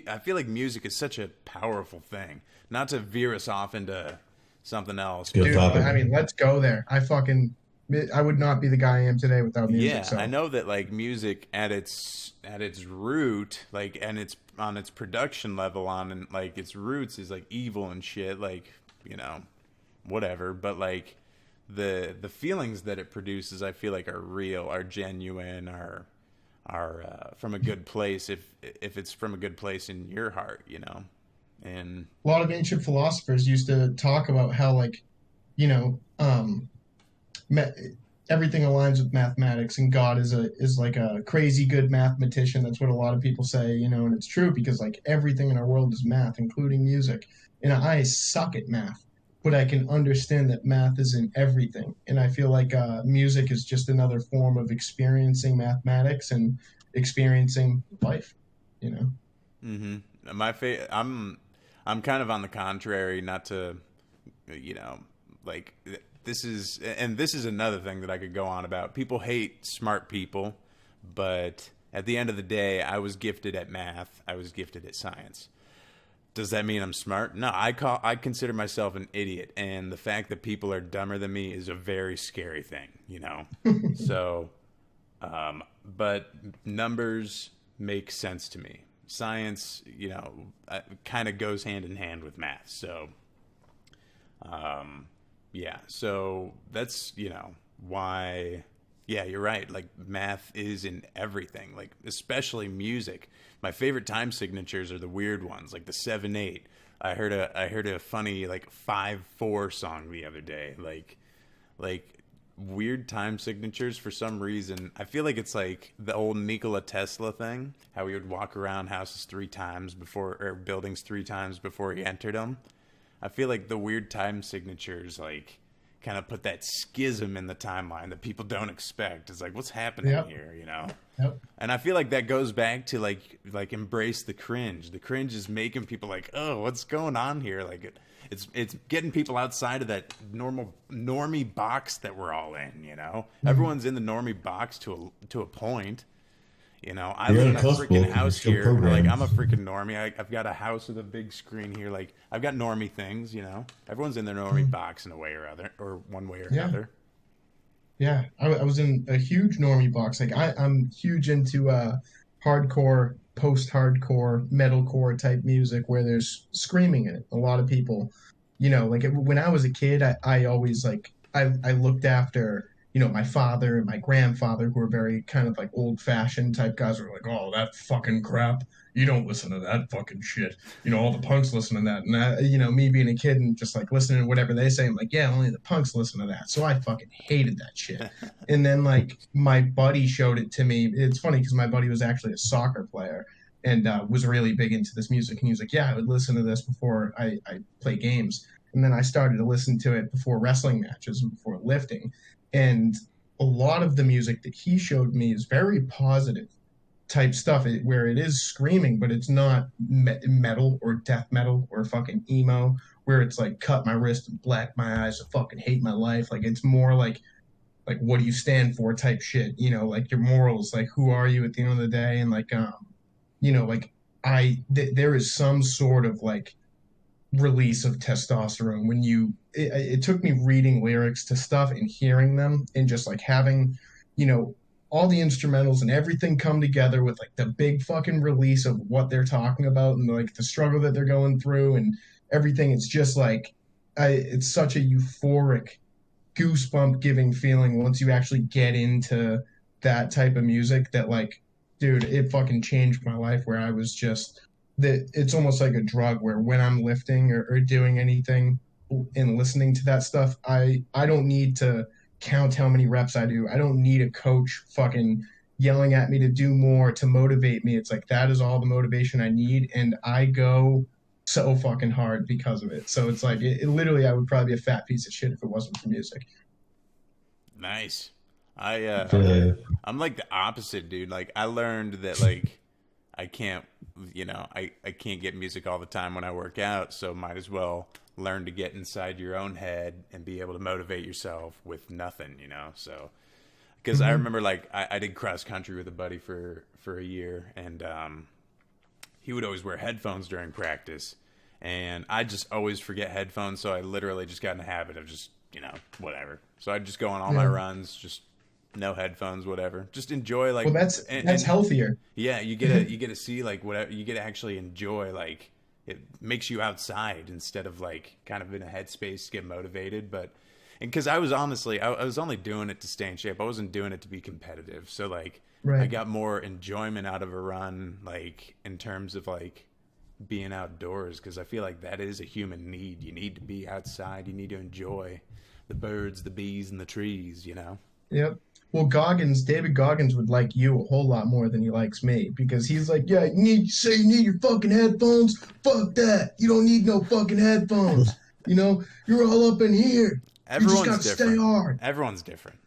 I feel like music is such a powerful thing. Not to veer us off into something else. Good topic. I mean, let's go there. I would not be the guy I am today without music. Yeah, so. I know that like music at its root, like, and it's on its production level and like its roots is like evil and shit, like, whatever. But like the feelings that it produces, I feel like are real, are genuine, are from a good place. If it's from a good place in your heart, and a lot of ancient philosophers used to talk about how everything aligns with mathematics, and God is like a crazy good mathematician. That's what a lot of people say, and it's true because like everything in our world is math, including music. And I suck at math, but I can understand that math is in everything. And I feel like music is just another form of experiencing mathematics and experiencing life, Mm-hmm. I'm kind of on the contrary, not to, like, this is another thing that I could go on about. People hate smart people, but at the end of the day, I was gifted at math. I was gifted at science. Does that mean I'm smart? No, I consider myself an idiot, and the fact that people are dumber than me is a very scary thing, So, but numbers make sense to me. Science, kind of goes hand in hand with math. So, yeah. So that's, why. Yeah, you're right. Like, math is in everything, like, especially music. My favorite time signatures are the weird ones, like the 7/8. I heard a funny, like, 5/4 song the other day. Like weird time signatures for some reason. I feel like it's like the old Nikola Tesla thing, how he would walk around houses 3 times or buildings 3 times before he entered them. I feel like the weird time signatures, like, kind of put that schism in the timeline that people don't expect. It's like, what's happening here, Yep. And I feel like that goes back to like embrace the cringe. The cringe is making people like, oh, what's going on here? Like it's getting people outside of that normie box that we're all in. Mm-hmm. Everyone's in the normie box to a point. I live in a freaking house here. Like, I'm a freaking normie. I've got a house with a big screen here. Like, I've got normie things, Everyone's in their normie box in a way or other, or one way or another. Yeah, I was in a huge normie box. Like I'm huge into hardcore, post-hardcore, metalcore type music where there's screaming in it. A lot of people, like when I was a kid, I always like I looked after, my father and my grandfather who were very kind of like old-fashioned type guys who were like, oh, that fucking crap. You don't listen to that fucking shit. All the punks listen to that. And me being a kid and just like listening to whatever they say, I'm like, yeah, only the punks listen to that. So I fucking hated that shit. And then like my buddy showed it to me. It's funny because my buddy was actually a soccer player and was really big into this music. And he was like, yeah, I would listen to this before I play games. And then I started to listen to it before wrestling matches and before lifting. And a lot of the music that he showed me is very positive type stuff where it is screaming, but it's not metal or death metal or fucking emo where it's like cut my wrist and black my eyes, I fucking hate my life. Like it's more like what do you stand for type shit, like your morals, like who are you at the end of the day, and like like there is some sort of like release of testosterone when it took me reading lyrics to stuff and hearing them and just like having all the instrumentals and everything come together with like the big fucking release of what they're talking about and like the struggle that they're going through and everything. It's just like it's such a euphoric goosebump giving feeling once you actually get into that type of music that like, dude, it fucking changed my life where I was just that it's almost like a drug where when I'm lifting or doing anything and listening to that stuff, I don't need to count how many reps I do. I don't need a coach fucking yelling at me to do more to motivate me. It's like that is all the motivation I need, and I go so fucking hard because of it. So it's like it literally I would probably be a fat piece of shit if it wasn't for music. Nice. I'm like the opposite, dude. Like I learned that like I can't, I can't get music all the time when I work out, so might as well learn to get inside your own head and be able to motivate yourself with nothing, So, because I remember like I did cross country with a buddy for a year, and he would always wear headphones during practice, and I just always forget headphones, so I literally just got in the habit of just whatever. So I'd just go on all my runs, just no headphones, whatever. Just enjoy like. Well, that's healthier. Yeah, you get to see like whatever, you get to actually enjoy like it makes you outside instead of like kind of in a headspace to get motivated. But and because I was honestly I was only doing it to stay in shape. I wasn't doing it to be competitive. So like I got more enjoyment out of a run like in terms of like being outdoors because I feel like that is a human need. You need to be outside. You need to enjoy the birds, the bees, and the trees. Yep. Well, David Goggins would like you a whole lot more than he likes me because he's like, yeah, you need your fucking headphones. Fuck that. You don't need no fucking headphones. You're all up in here. Everyone's you just gotta different. Stay hard. Everyone's different.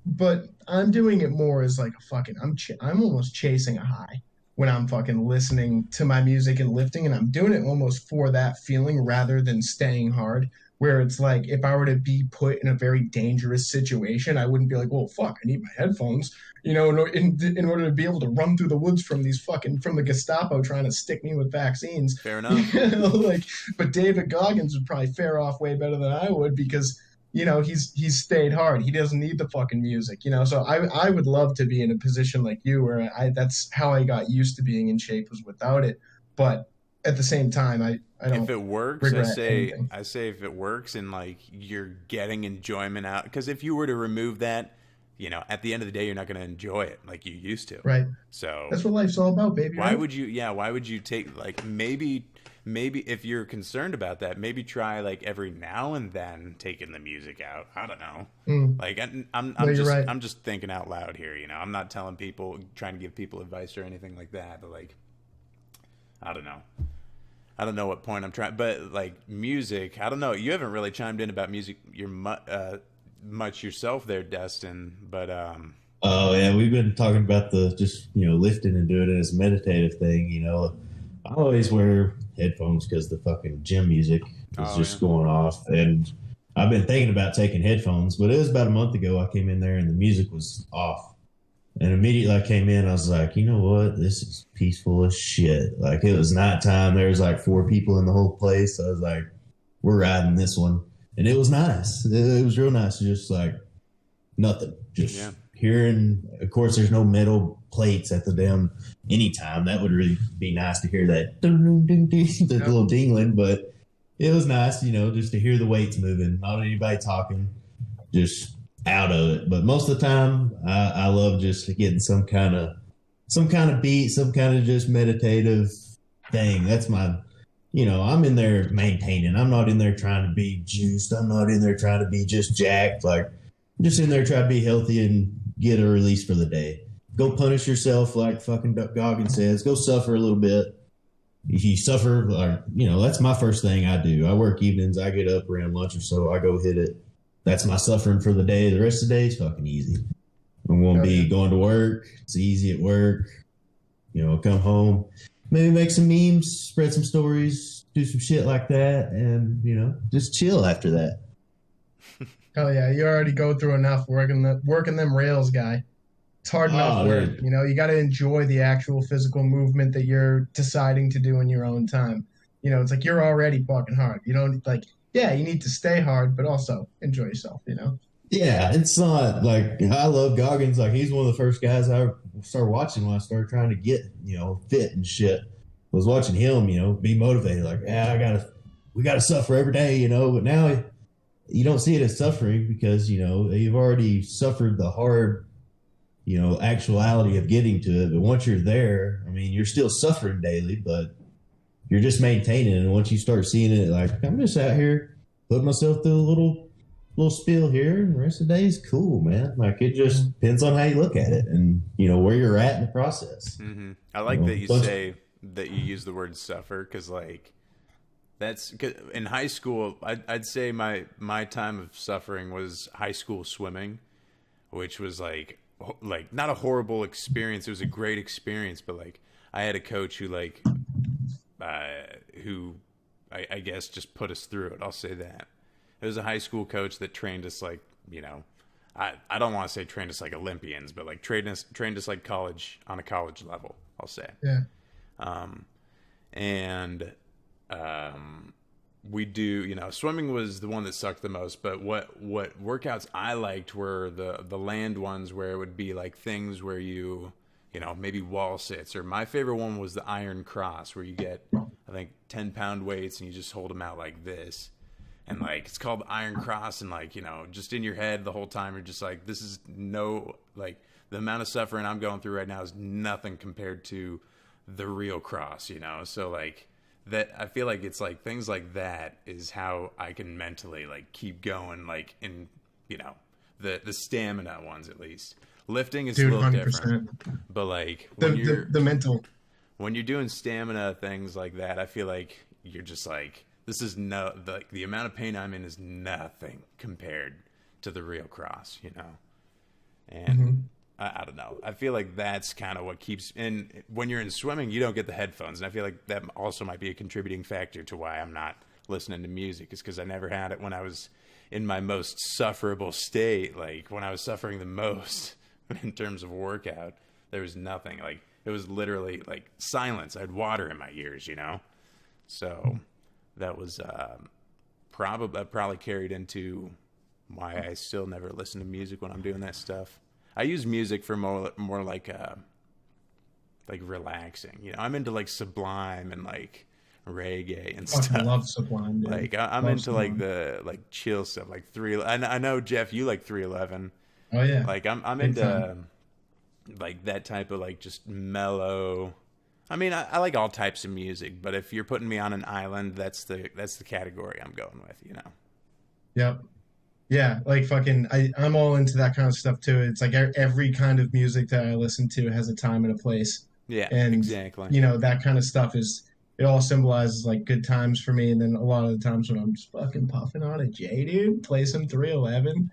But I'm doing it more as like a fucking, I'm almost chasing a high when I'm fucking listening to my music and lifting, and I'm doing it almost for that feeling rather than staying hard. Where it's like if I were to be put in a very dangerous situation, I wouldn't be like, well, fuck, I need my headphones, in order to be able to run through the woods from the Gestapo trying to stick me with vaccines. Fair enough. But David Goggins would probably fare off way better than I would because, he's stayed hard. He doesn't need the fucking music, So I would love to be in a position like you where that's how I got used to being in shape was without it. But at the same time, I don't. If it works, I say if it works and like you're getting enjoyment out, because if you were to remove that, at the end of the day, you're not going to enjoy it like you used to. Right. So that's what life's all about, baby. Why would you? Yeah. Why would you take like maybe if you're concerned about that, maybe try like every now and then taking the music out. I don't know. Like I'm just thinking out loud here. I'm not trying to give people advice or anything like that, but like. I don't know what point I'm trying, but like music, I don't know. You haven't really chimed in about music much yourself there, Destin, but oh yeah, we've been talking about the just lifting and doing it as a meditative thing. I always wear headphones because the fucking gym music is going off, and I've been thinking about taking headphones, but it was about a month ago I came in there and the music was off. And immediately I came in, I was like, you know what? This is peaceful as shit. Like, it was nighttime. There was like 4 people in the whole place. So I was like, we're riding this one. And it was nice. It was real nice to just like nothing. Just Yeah. hearing. Of course, there's no metal plates at the damn anytime. That would really be nice to hear that the little dingling, but it was nice, just to hear the weights moving, not anybody talking, just out of it. But most of the time, I love just getting some kind of beat, some kind of just meditative thing. That's my, I'm in there maintaining. I'm not in there trying to be juiced. I'm not in there trying to be just jacked. Like, I'm just in there trying to be healthy and get a release for the day. Go punish yourself, like fucking Goggins says. Go suffer a little bit. If you suffer, that's my first thing I do. I work evenings. I get up around lunch or so. I go hit it. That's my suffering for the day. The rest of the day is fucking easy. I'm going to be going to work. It's easy at work. Come home, maybe make some memes, spread some stories, do some shit like that, and, just chill after that. Hell yeah, you already go through enough working them rails, guy. It's hard enough work. You got to enjoy the actual physical movement that you're deciding to do in your own time. It's like you're already fucking hard. You need to stay hard, but also enjoy yourself, Yeah, it's not like I love Goggins. Like, he's one of the first guys I started watching when I started trying to get, fit and shit. I was watching him, be motivated. Like, we gotta suffer every day, But now you don't see it as suffering because you've already suffered the hard, actuality of getting to it. But once you're there, I mean, you're still suffering daily, but you're just maintaining. And once you start seeing it, like, I'm just out here putting myself through a little spill here, and the rest of the day is cool, man. Like, it just depends on how you look at it and where you're at in the process. Mm-hmm. I like that you say that you use the word suffer, because that's in high school. I'd say my time of suffering was high school swimming, which was like not a horrible experience. It was a great experience, but I had a coach who I guess just put us through it. I'll say that. It was a high school coach that trained us I don't want to say trained us like Olympians, but trained us like college, on a college level, I'll say. Yeah. We do, swimming was the one that sucked the most, but what workouts I liked were the land ones, where it would be things where you maybe wall sits, or my favorite one was the iron cross, where you get, I think, 10-pound weights and you just hold them out like this. And it's called the Iron Cross, and just in your head the whole time you're just this is the amount of suffering I'm going through right now is nothing compared to the real cross, So that, I feel like it's things like that is how I can mentally keep going, in the stamina ones at least. Lifting is a little 100%. different, but when the mental, when you're doing stamina things like that, I feel like you're just this is the amount of pain I'm in is nothing compared to the real cross, And I don't know. I feel like that's kind of what keeps. And when you're in swimming, you don't get the headphones, and I feel like that also might be a contributing factor to why I'm not listening to music. Is because I never had it when I was in my most sufferable state. When I was suffering the most in terms of workout, there was nothing. It was literally silence. I had water in my ears, So that was probably carried into why I still never listen to music when I'm doing that stuff. I use music for more relaxing. I'm into Sublime and reggae and stuff. I love Sublime, dude. I'm into Sublime. The chill stuff, I know, Jeff, you like 311. Oh yeah. I'm into that type of just mellow. I mean, I like all types of music, but if you're putting me on an island, that's the category I'm going with, Yep. Yeah, I'm all into that kind of stuff too. It's every kind of music that I listen to has a time and a place. Yeah, and, exactly. That kind of stuff it all symbolizes good times for me. And then a lot of the times when I'm just fucking puffing on a J, dude, play some 311.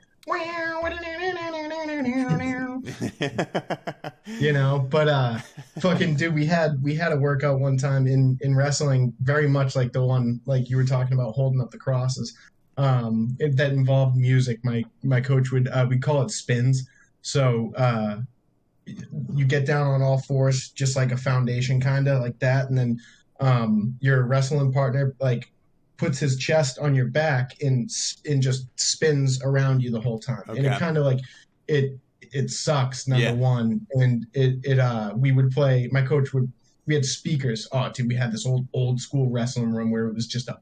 But fucking dude, we had a workout one time in wrestling, very much like the one you were talking about, holding up the crosses, that involved music. My coach would we call it spins. So you get down on all fours, just like a foundation, kind of like that, and then your wrestling partner puts his chest on your back and just spins around you the whole time. Okay. And it kind of it sucks, number Yeah. one. And we would play, we had speakers. Oh, dude, we had this old school wrestling room where it was just a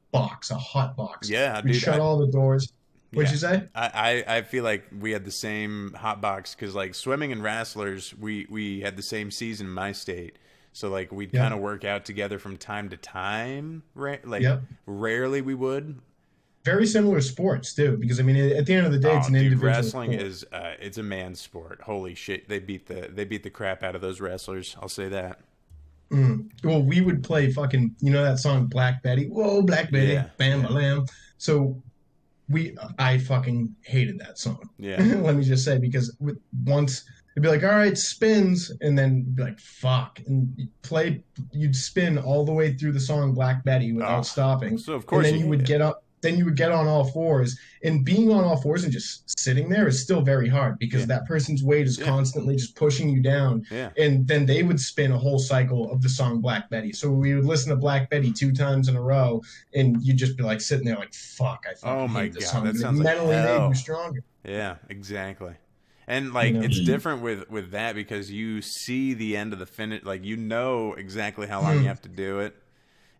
hot box. Yeah, We'd dude. shut all the doors. What'd Yeah. you say? I feel like we had the same hot box because like swimming and wrestlers, we had the same season in my state. So like we'd Yep. kind of work out together from time to time, right? Like Yep. rarely we would. Very similar sports too, because I mean, at the end of the day, it's an Dude, individual wrestling sport. is it's a man's sport. Holy shit, they beat the crap out of those wrestlers. I'll say that. Well, we would play fucking, you know that song Black Betty? Whoa, Black Betty, Yeah, bam, yeah. lamb. So I fucking hated that song. Yeah. Let me just say, because once it'd be like, all right, spins, and then be like, fuck, and you'd spin all the way through the song Black Betty without Oh, stopping. so of course and then you you would hate it. get up. Then you would get on all fours, and being on all fours and just sitting there is still very hard because Yeah. that person's weight is Yeah. constantly just pushing you down. Yeah. And then they would spin a whole cycle of the song Black Betty. So we would listen to Black Betty 2 times in a row, and you'd just be like sitting there like, fuck, I fucking Oh my hate this God, song. that But it sounds like mentally made hell. you stronger. Yeah, exactly. And like You know? it's different with that because you see the end of the finish, like you know exactly how long you have to do it.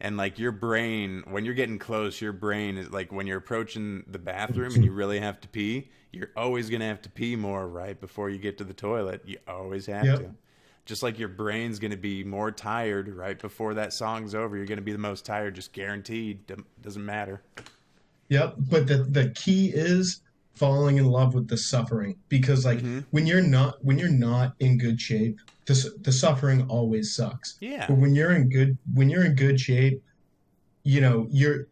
And like your brain, when you're getting close, your brain is like when you're approaching the bathroom and you really have to pee, you're always going to have to pee more right before you get to the toilet. You always have Yep. to. Just like your brain's going to be more tired right before that song's over. You're going to be the most tired, just guaranteed. Doesn't matter. Yep. But the key is falling in love with the suffering, because like when you're not in good shape, the suffering always sucks. Yeah. But when you're in good shape, you know, you're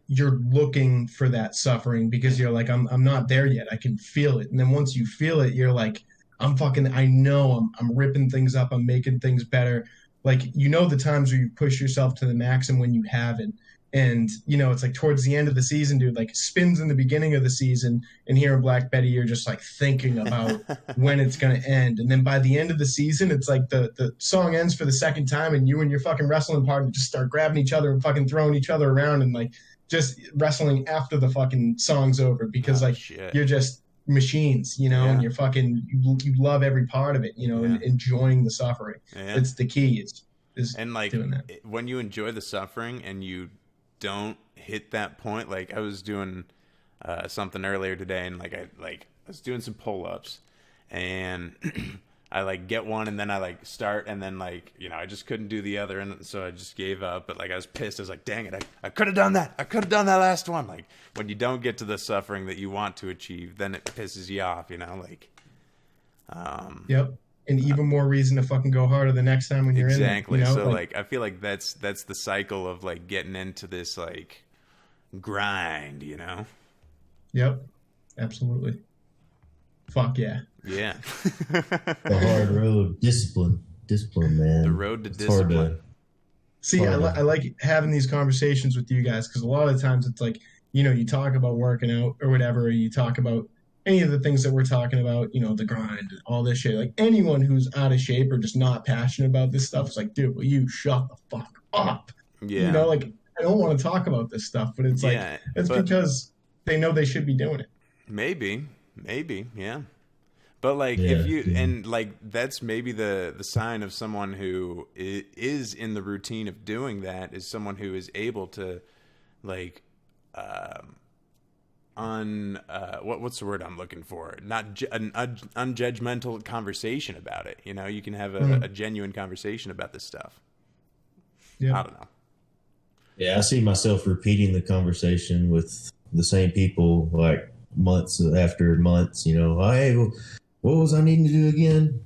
looking for that suffering because you're like, I'm not there yet. I can feel it. And then once you feel it, you're like, I know I'm ripping things up. I'm making things better. Like, you know, the times where you push yourself to the max and when you haven't. And, you know, it's like towards the end of the season, dude, like spins in the beginning of the season, and here in Black Betty, you're just like thinking about when it's going to end. And then by the end of the season, it's like the song ends for the second time, and you and your fucking wrestling partner just start grabbing each other and fucking throwing each other around and like just wrestling after the fucking song's over, because like Shit. you're just machines, you know, Yeah. and you're fucking, you love every part of it, you know, and enjoying the suffering. Yeah. It's the key. Is And like doing that. when you enjoy the suffering and you don't hit that point, like I was doing something earlier today, and I was doing some pull-ups, and I like get one, and then I like start, and then like, you know, I just couldn't do the other, and so I just gave up. But like I was pissed. I was like, dang it, I could have done that. I could have done that last one. Like when you don't get to the suffering that you want to achieve, then it pisses you off, you know, like Yep. And even more reason to fucking go harder the next time when you're exactly. in it. You know? So like I feel like that's the cycle of like getting into this like grind, you know? Yep. Absolutely. Fuck yeah. Yeah. The hard road, discipline, man. The road to It's hard discipline. See, I like having these conversations with you guys, because a lot of times it's like, you know, you talk about working out or whatever, or you talk about any of the things that we're talking about, you know, the grind, all this shit. Like anyone who's out of shape or just not passionate about this stuff is like, dude, will you shut the fuck up? Yeah. You know, like I don't want to talk about this stuff, but it's like, Yeah, it's but- because they know they should be doing it. Maybe, yeah. But like Yeah, if you yeah. and like that's maybe the sign of someone who is in the routine of doing that, is someone who is able to like what's the word I'm looking for? Not an unjudgmental conversation about it. You know, you can have a genuine conversation about this stuff. Yeah. I don't know. Yeah, I see myself repeating the conversation with the same people like months after months, you know, hey, what was I needing to do again?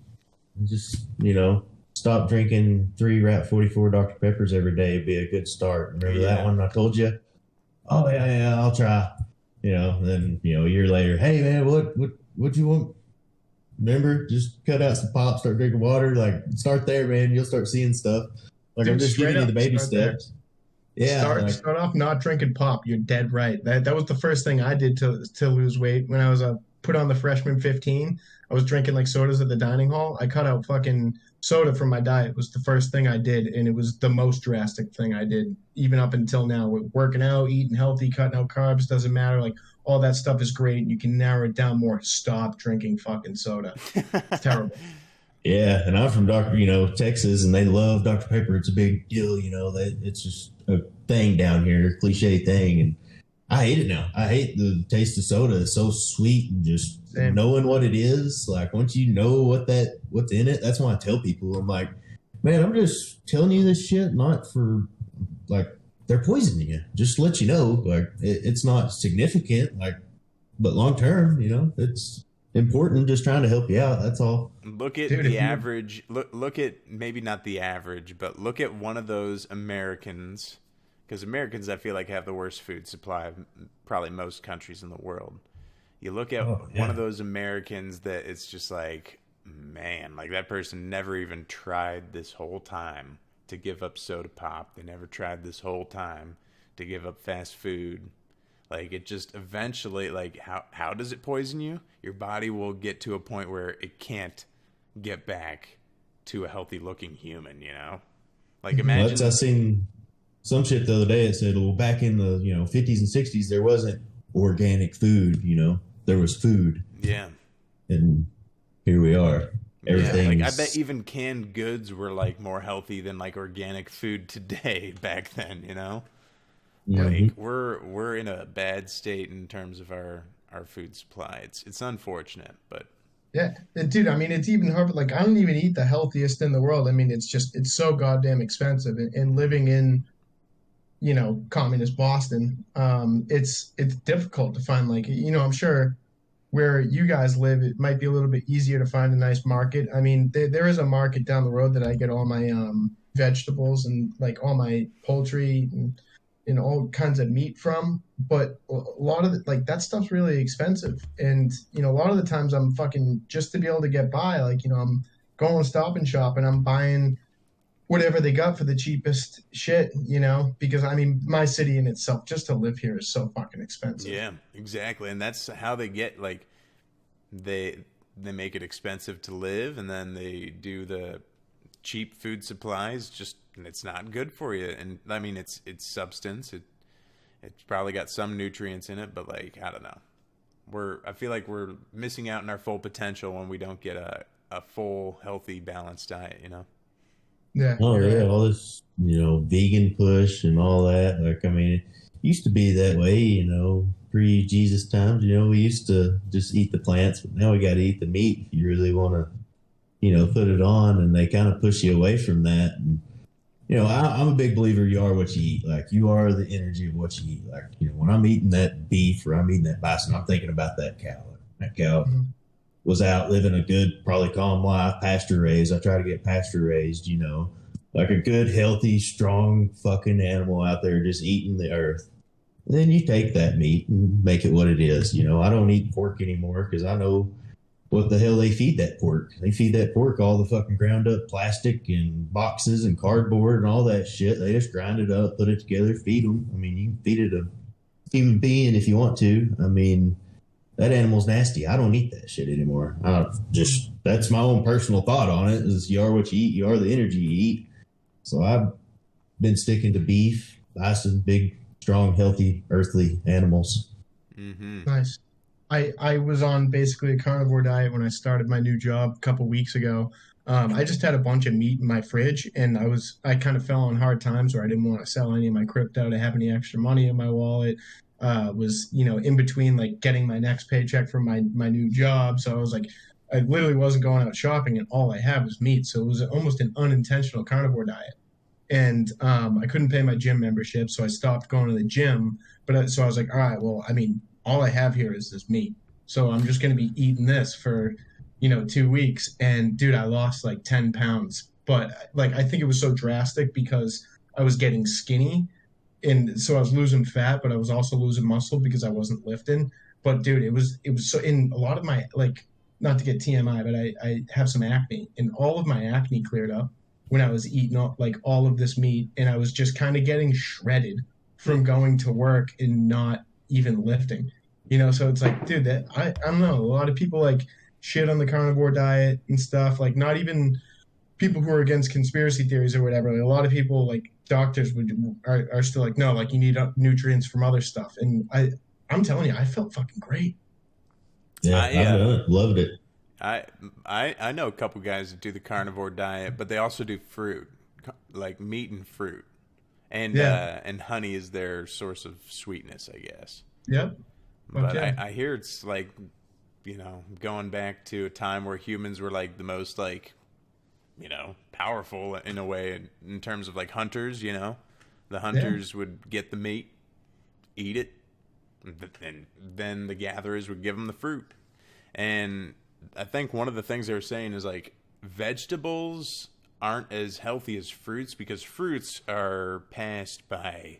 Just, you know, stop drinking 3 Rat 44 Dr. Peppers every day would be a good start. Remember Yeah. that one I told you? Oh, yeah, I'll try. You know, then, you know, a year later, hey, man, what you want? Remember, just cut out some pop, start drinking water. Like, start there, man. You'll start seeing stuff. Like, Dude, I'm just straight giving you the up, baby start there. steps. Yeah. Start off not drinking pop. You're dead right. That was the first thing I did to lose weight when I was put on the freshman 15. I was drinking like sodas at the dining hall. I cut out fucking soda from my diet was the first thing I did, and it was the most drastic thing I did, even up until now. With working out, eating healthy, cutting out carbs, doesn't matter. Like all that stuff is great. You can narrow it down more. Stop drinking fucking soda. It's terrible. Yeah, and I'm from Texas, and they love Dr. Pepper. It's a big deal, it's just a thing down here, cliche thing, and I hate it now. I hate the taste of soda. It's so sweet, and just Same. knowing what it is. Like once you know what's in it, that's why I tell people. I'm like, man, I'm just telling you this shit, not for like they're poisoning you. Just to let you know, like it's not significant, like, but long term, it's important. Just trying to help you out. That's all. Look at Dude, the average. Look at maybe not the average, but look at one of those Americans, because Americans, I feel like, have the worst food supply of probably most countries in the world. You look at one of those Americans that it's just like, man, like that person never even tried this whole time to give up soda pop. They never tried this whole time to give up fast food. Like it just eventually, like how does it poison you? Your body will get to a point where it can't get back to a healthy looking human, Like imagine I seen some shit the other day. It said, well, back in the 50s and 60s, there wasn't organic food. There was food. Yeah. And here we are. Everything. Yeah, like I bet even canned goods were like more healthy than like organic food today back then, Like we're in a bad state in terms of our food supply. It's unfortunate, but Yeah, dude. I mean, it's even hard. Like, I don't even eat the healthiest in the world. I mean, it's so goddamn expensive. And living in, communist Boston, it's difficult to find. Like, I'm sure where you guys live, it might be a little bit easier to find a nice market. I mean, there is a market down the road that I get all my vegetables and like all my poultry and all kinds of meat from, but a lot of like that stuff's really expensive. And, a lot of the times I'm fucking just to be able to get by, like, I'm going Stop and Shop and I'm buying whatever they got for the cheapest shit, because I mean, my city in itself, just to live here is so fucking expensive. yeah, exactly. And that's how they get like, they make it expensive to live, and then they do the cheap food supplies, just, and it's not good for you. And I mean, it's substance. It's probably got some nutrients in it, but like, I don't know. I feel like we're missing out on our full potential when we don't get a full, healthy, balanced diet, Yeah. Oh yeah, all this vegan push and all that. Like I mean, it used to be that way, pre-Jesus times. We used to just eat the plants, but now we got to eat the meat if you really want to, put it on. And they kind of push you away from that. And I'm a big believer. You are what you eat. Like you are the energy of what you eat. Like when I'm eating that beef or I'm eating that bison, I'm thinking about that cow. That cow was out living a good, probably calm life, pasture raised. I try to get pasture raised. Like a good, healthy, strong fucking animal out there just eating the earth. And then you take that meat and make it what it is. I don't eat pork anymore because I know what the hell they feed that pork. They feed that pork all the fucking ground up plastic and boxes and cardboard and all that shit. They just grind it up, put it together, feed them. I mean, you can feed it a human being if you want to. I mean, that animal's nasty. I don't eat that shit anymore. That's my own personal thought on it is you are what you eat. You are the energy you eat. So I've been sticking to beef, bison, big, strong, healthy, earthly animals. Mm-hmm. Nice. I was on basically a carnivore diet when I started my new job a couple weeks ago. I just had a bunch of meat in my fridge, and I kind of fell on hard times where I didn't want to sell any of my crypto to have any extra money in my wallet. Was in between like getting my next paycheck from my new job, so I was like, I literally wasn't going out shopping, and all I had was meat. So it was almost an unintentional carnivore diet. And I couldn't pay my gym membership, so I stopped going to the gym. So I was like, all right, well, I mean, all I have here is this meat. So I'm just going to be eating this for, 2 weeks. And dude, I lost like 10 pounds. But like, I think it was so drastic because I was getting skinny. And so I was losing fat, but I was also losing muscle because I wasn't lifting. But dude, it was so in a lot of my, like, not to get TMI, but I have some acne, and all of my acne cleared up when I was eating all of this meat, and I was just kind of getting shredded from going to work and not even lifting, so it's like, dude, that I don't know. A lot of people like shit on the carnivore diet and stuff, like not even people who are against conspiracy theories or whatever, like, a lot of people, like doctors, are still like, no, like you need nutrients from other stuff. And I'm telling you, I felt fucking great. Yeah, I've done it. Loved it. I know a couple guys that do the carnivore diet, but they also do fruit, like meat and fruit, and honey is their source of sweetness, I guess. Yep. But I hear it's like, going back to a time where humans were like the most like, powerful in a way in terms of like hunters. The hunters would get the meat, eat it, and then the gatherers would give them the fruit. And I think one of the things they were saying is like vegetables aren't as healthy as fruits because fruits are passed by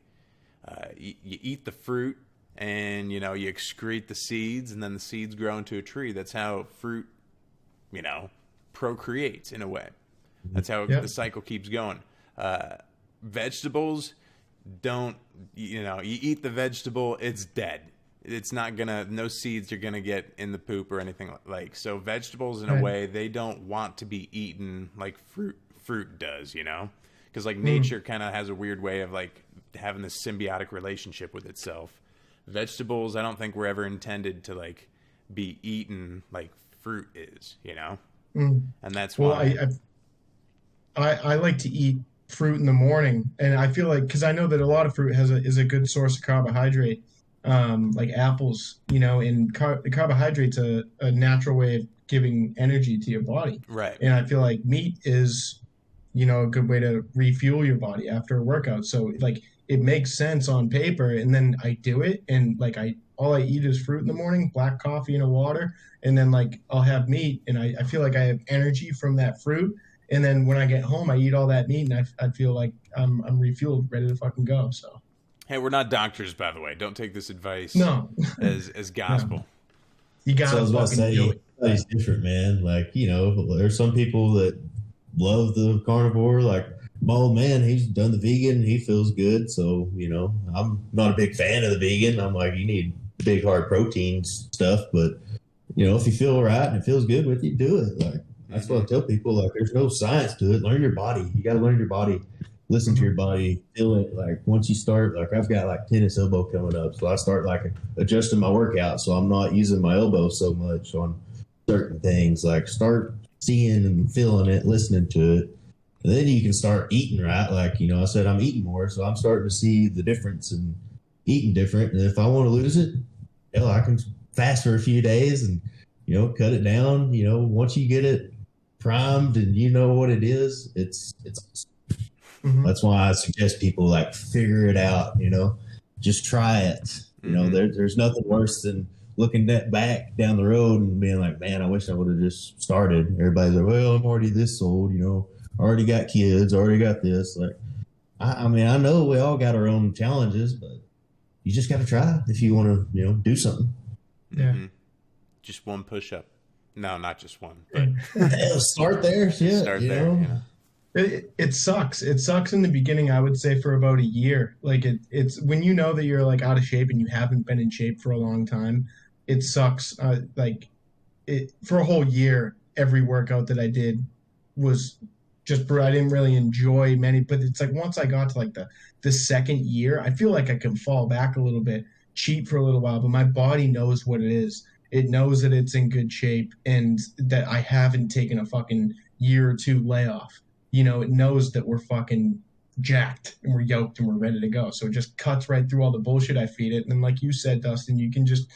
you eat the fruit and you excrete the seeds and then the seeds grow into a tree. That's how fruit procreates in a way. That's how the cycle keeps going. Vegetables don't, you eat the vegetable, it's dead. It's not gonna, no seeds are gonna get in the poop or anything like. So vegetables, in a way, they don't want to be eaten like fruit does, because like nature kind of has a weird way of like having this symbiotic relationship with itself. Vegetables, I don't think were ever intended to like be eaten like fruit is, and that's why. I like to eat fruit in the morning, and I feel like, because I know that a lot of fruit is a good source of carbohydrate. Like apples, and carbohydrates a natural way of giving energy to your body. Right. And I feel like meat is, a good way to refuel your body after a workout. So like it makes sense on paper, and then I do it, and like all I eat is fruit in the morning, black coffee and a water, and then like I'll have meat, and I feel like I have energy from that fruit. And then when I get home, I eat all that meat, and I feel like I'm refueled, ready to fucking go. So. Hey, we're not doctors, by the way. Don't take this advice as gospel. No. You gotta I was about to say, everybody's different, man. Like, there's some people that love the carnivore. Like, my old man, he's done the vegan. He feels good. So, I'm not a big fan of the vegan. I'm like, you need big, hard protein stuff. But, if you feel right and it feels good with you, do it. Like, that's what I tell people. Like, there's no science to it. Learn your body. You got to learn your body. Listen to your body, feel it. Like once you start, like I've got like tennis elbow coming up, so I start like adjusting my workout, so I'm not using my elbow so much on certain things. Like start seeing and feeling it, listening to it, and then you can start eating right. Like I said, I'm eating more, so I'm starting to see the difference in eating different. And if I want to lose it, hell, I can fast for a few days and cut it down. Once you get it primed and you know what it is, it's. That's why I suggest people like figure it out, just try it. There's nothing worse than looking back down the road and being like, man, I wish I would have just started. Everybody's like, well, I'm already this old, already got kids, already got this. Like, I mean, I know we all got our own challenges, but you just got to try if you want to, do something. Yeah. Just one push-up. No, not just one. But start there. Shit, start there. It sucks. It sucks in the beginning, I would say, for about a year. Like it's when you know that you're like out of shape and you haven't been in shape for a long time, it sucks. For a whole year, every workout that I did was just, I didn't really enjoy many, but it's like once I got to like the second year, I feel like I can fall back a little bit, cheat for a little while, but my body knows what it is. It knows that it's in good shape and that I haven't taken a fucking year or two layoff. It knows that we're fucking jacked and we're yoked and we're ready to go. So it just cuts right through all the bullshit I feed it. And then like you said, Dustin, you can just,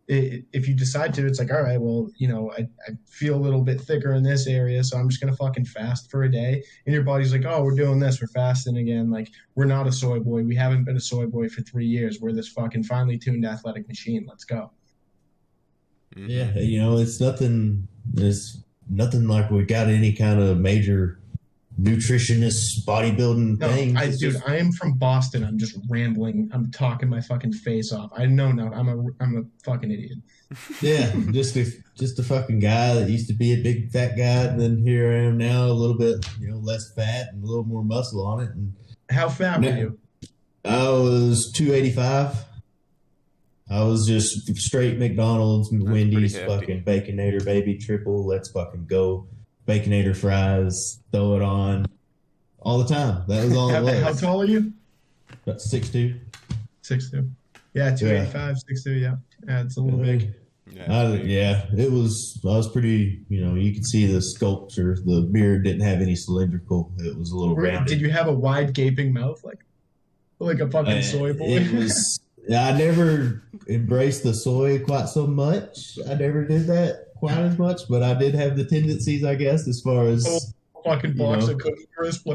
if you decide to, it's like, all right, well, I feel a little bit thicker in this area, so I'm just going to fucking fast for a day. And your body's like, oh, we're doing this. We're fasting again. Like, we're not a soy boy. We haven't been a soy boy for 3 years. We're this fucking finely tuned athletic machine. Let's go. Yeah. It's nothing like we got any kind of major nutritionist bodybuilding thing. I am from Boston. I'm just rambling. I'm talking my fucking face off. I'm a fucking idiot. Yeah, just a fucking guy that used to be a big fat guy, and then here I am now, a little bit less fat and a little more muscle on it. And how fat were you? I was 285. I was just straight McDonald's, Wendy's, fucking Baconator, baby, triple. Let's fucking go. Baconator fries, throw it on all the time. That was all it was. How tall are you? About 6'2". 6'2". Yeah, 285, 6'2". Yeah, it's a little big. Yeah, it was. I was pretty. You could see the sculpture. The beard didn't have any cylindrical. It was a little rounded. Did you have a wide gaping mouth like a fucking soy boy? It was. I never embraced the soy quite so much. I never did that quite as much, but I did have the tendencies, I guess, as far as fucking box of Cookie Crisp.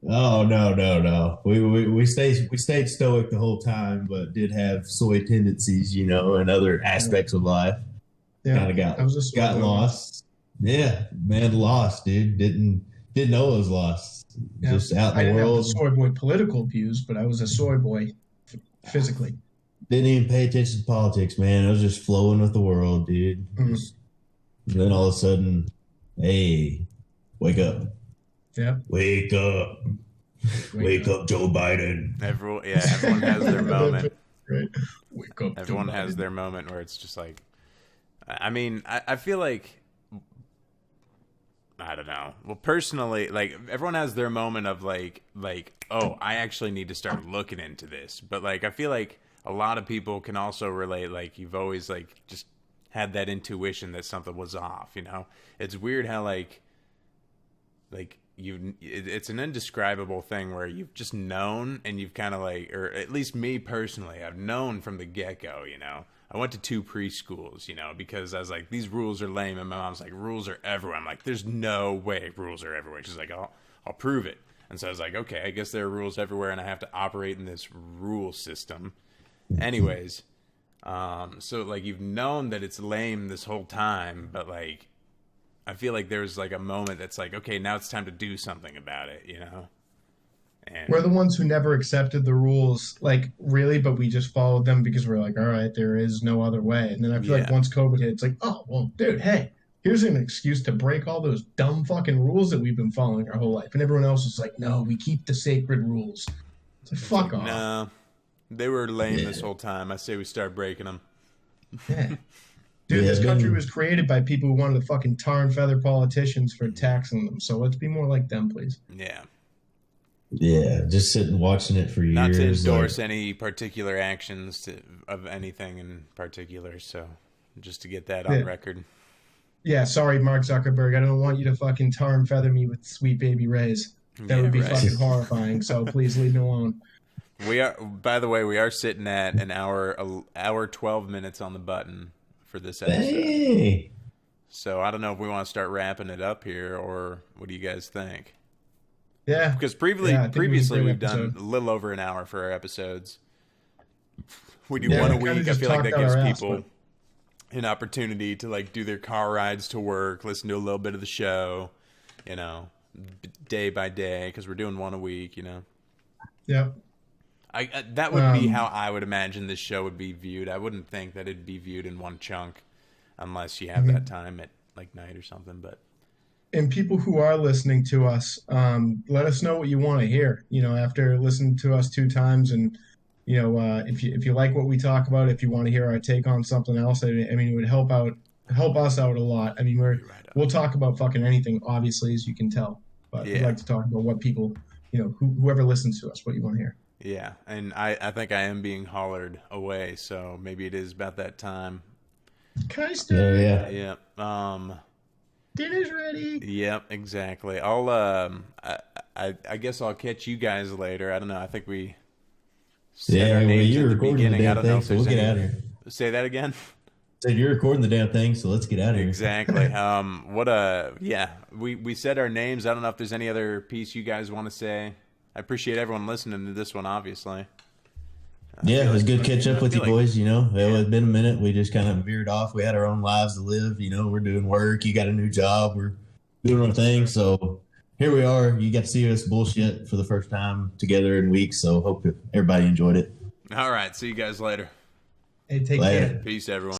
Oh no. We stayed stoic the whole time, but did have soy tendencies, and other aspects of life. Yeah, kind of got lost. Yeah, man, lost, dude. Didn't know I was lost. Yeah. Just out in the world. I didn't have the soy boy political views, but I was a soy boy physically. Didn't even pay attention to politics, man. I was just flowing with the world, dude. Then all of a sudden, hey, wake up. Yeah. Wake up. Wake up, Joe Biden. Everyone has their moment. Right. Wake up. Everyone has their moment where it's just like, I mean, I feel like, I don't know. Well, personally, like, everyone has their moment of like, oh, I actually need to start looking into this. But like, I feel like a lot of people can also relate. Like, you've always like just had that intuition that something was off. It's weird how like it's an indescribable thing where you've just known, and you've kind of like, or at least me personally, I've known from the get-go. I went to 2 preschools, because I was like, these rules are lame, and my mom's like, rules are everywhere. I'm like, there's no way rules are everywhere. She's like, I'll prove it. And so I was like, okay, I guess there are rules everywhere, and I have to operate in this rule system. Anyways, so like, you've known that it's lame this whole time, but like, I feel like there's like a moment that's like, okay, now it's time to do something about it, And we're the ones who never accepted the rules, like, really, but we just followed them because we're like, all right, there is no other way. And then I feel like once COVID hit, it's like, oh, well, dude, hey, here's an excuse to break all those dumb fucking rules that we've been following our whole life. And everyone else is like, no, we keep the sacred rules. It's like, fuck off. No, they were lame this whole time. I say we start breaking them. Yeah. Dude, this country was created by people who wanted to fucking tar and feather politicians for taxing them. So let's be more like them, please. Yeah. Yeah, just sitting watching it for years. Not to endorse any particular actions of anything in particular. So just to get that on record. Yeah, sorry, Mark Zuckerberg. I don't want you to fucking tar and feather me with Sweet Baby Ray's. That would be fucking horrifying. So please leave me alone. By the way, we are sitting at an hour 12 minutes on the button for this episode. Hey. So I don't know if we want to start wrapping it up here, or what do you guys think? Yeah. Because previously we've done a little over an hour for our episodes. We do one a week. I feel like that gives people an opportunity to like do their car rides to work, listen to a little bit of the show, day by day, because we're doing one a week, Yeah. That would be how I would imagine this show would be viewed. I wouldn't think that it'd be viewed in one chunk unless you have that time at like night or something. But and people who are listening to us, let us know what you want to hear. After listening to us 2 times, and if you like what we talk about, if you want to hear our take on something else, I mean, it would help us out a lot. I mean, we'll talk about fucking anything, obviously, as you can tell. But we'd like to talk about what people, whoever listens to us, what you want to hear. Yeah, and I think I am being hollered away, so maybe it is about that time. Keister. Yeah. Dinner's ready. Yep, exactly. I'll I guess I'll catch you guys later. I don't know. I think we said our names at the beginning. I don't know if there's get out of here. Say that again. Said you're recording the damn thing, so let's get out of here. Exactly. We said our names. I don't know if there's any other piece you guys want to say. I appreciate everyone listening to this one, obviously. It was good to catch up with you boys. It had been a minute. We just kind of veered off. We had our own lives to live. We're doing work. You got a new job. We're doing our thing. So here we are. You got to see us bullshit for the first time together in weeks. So hope everybody enjoyed it. All right. See you guys later. Hey, take care. Peace, everyone.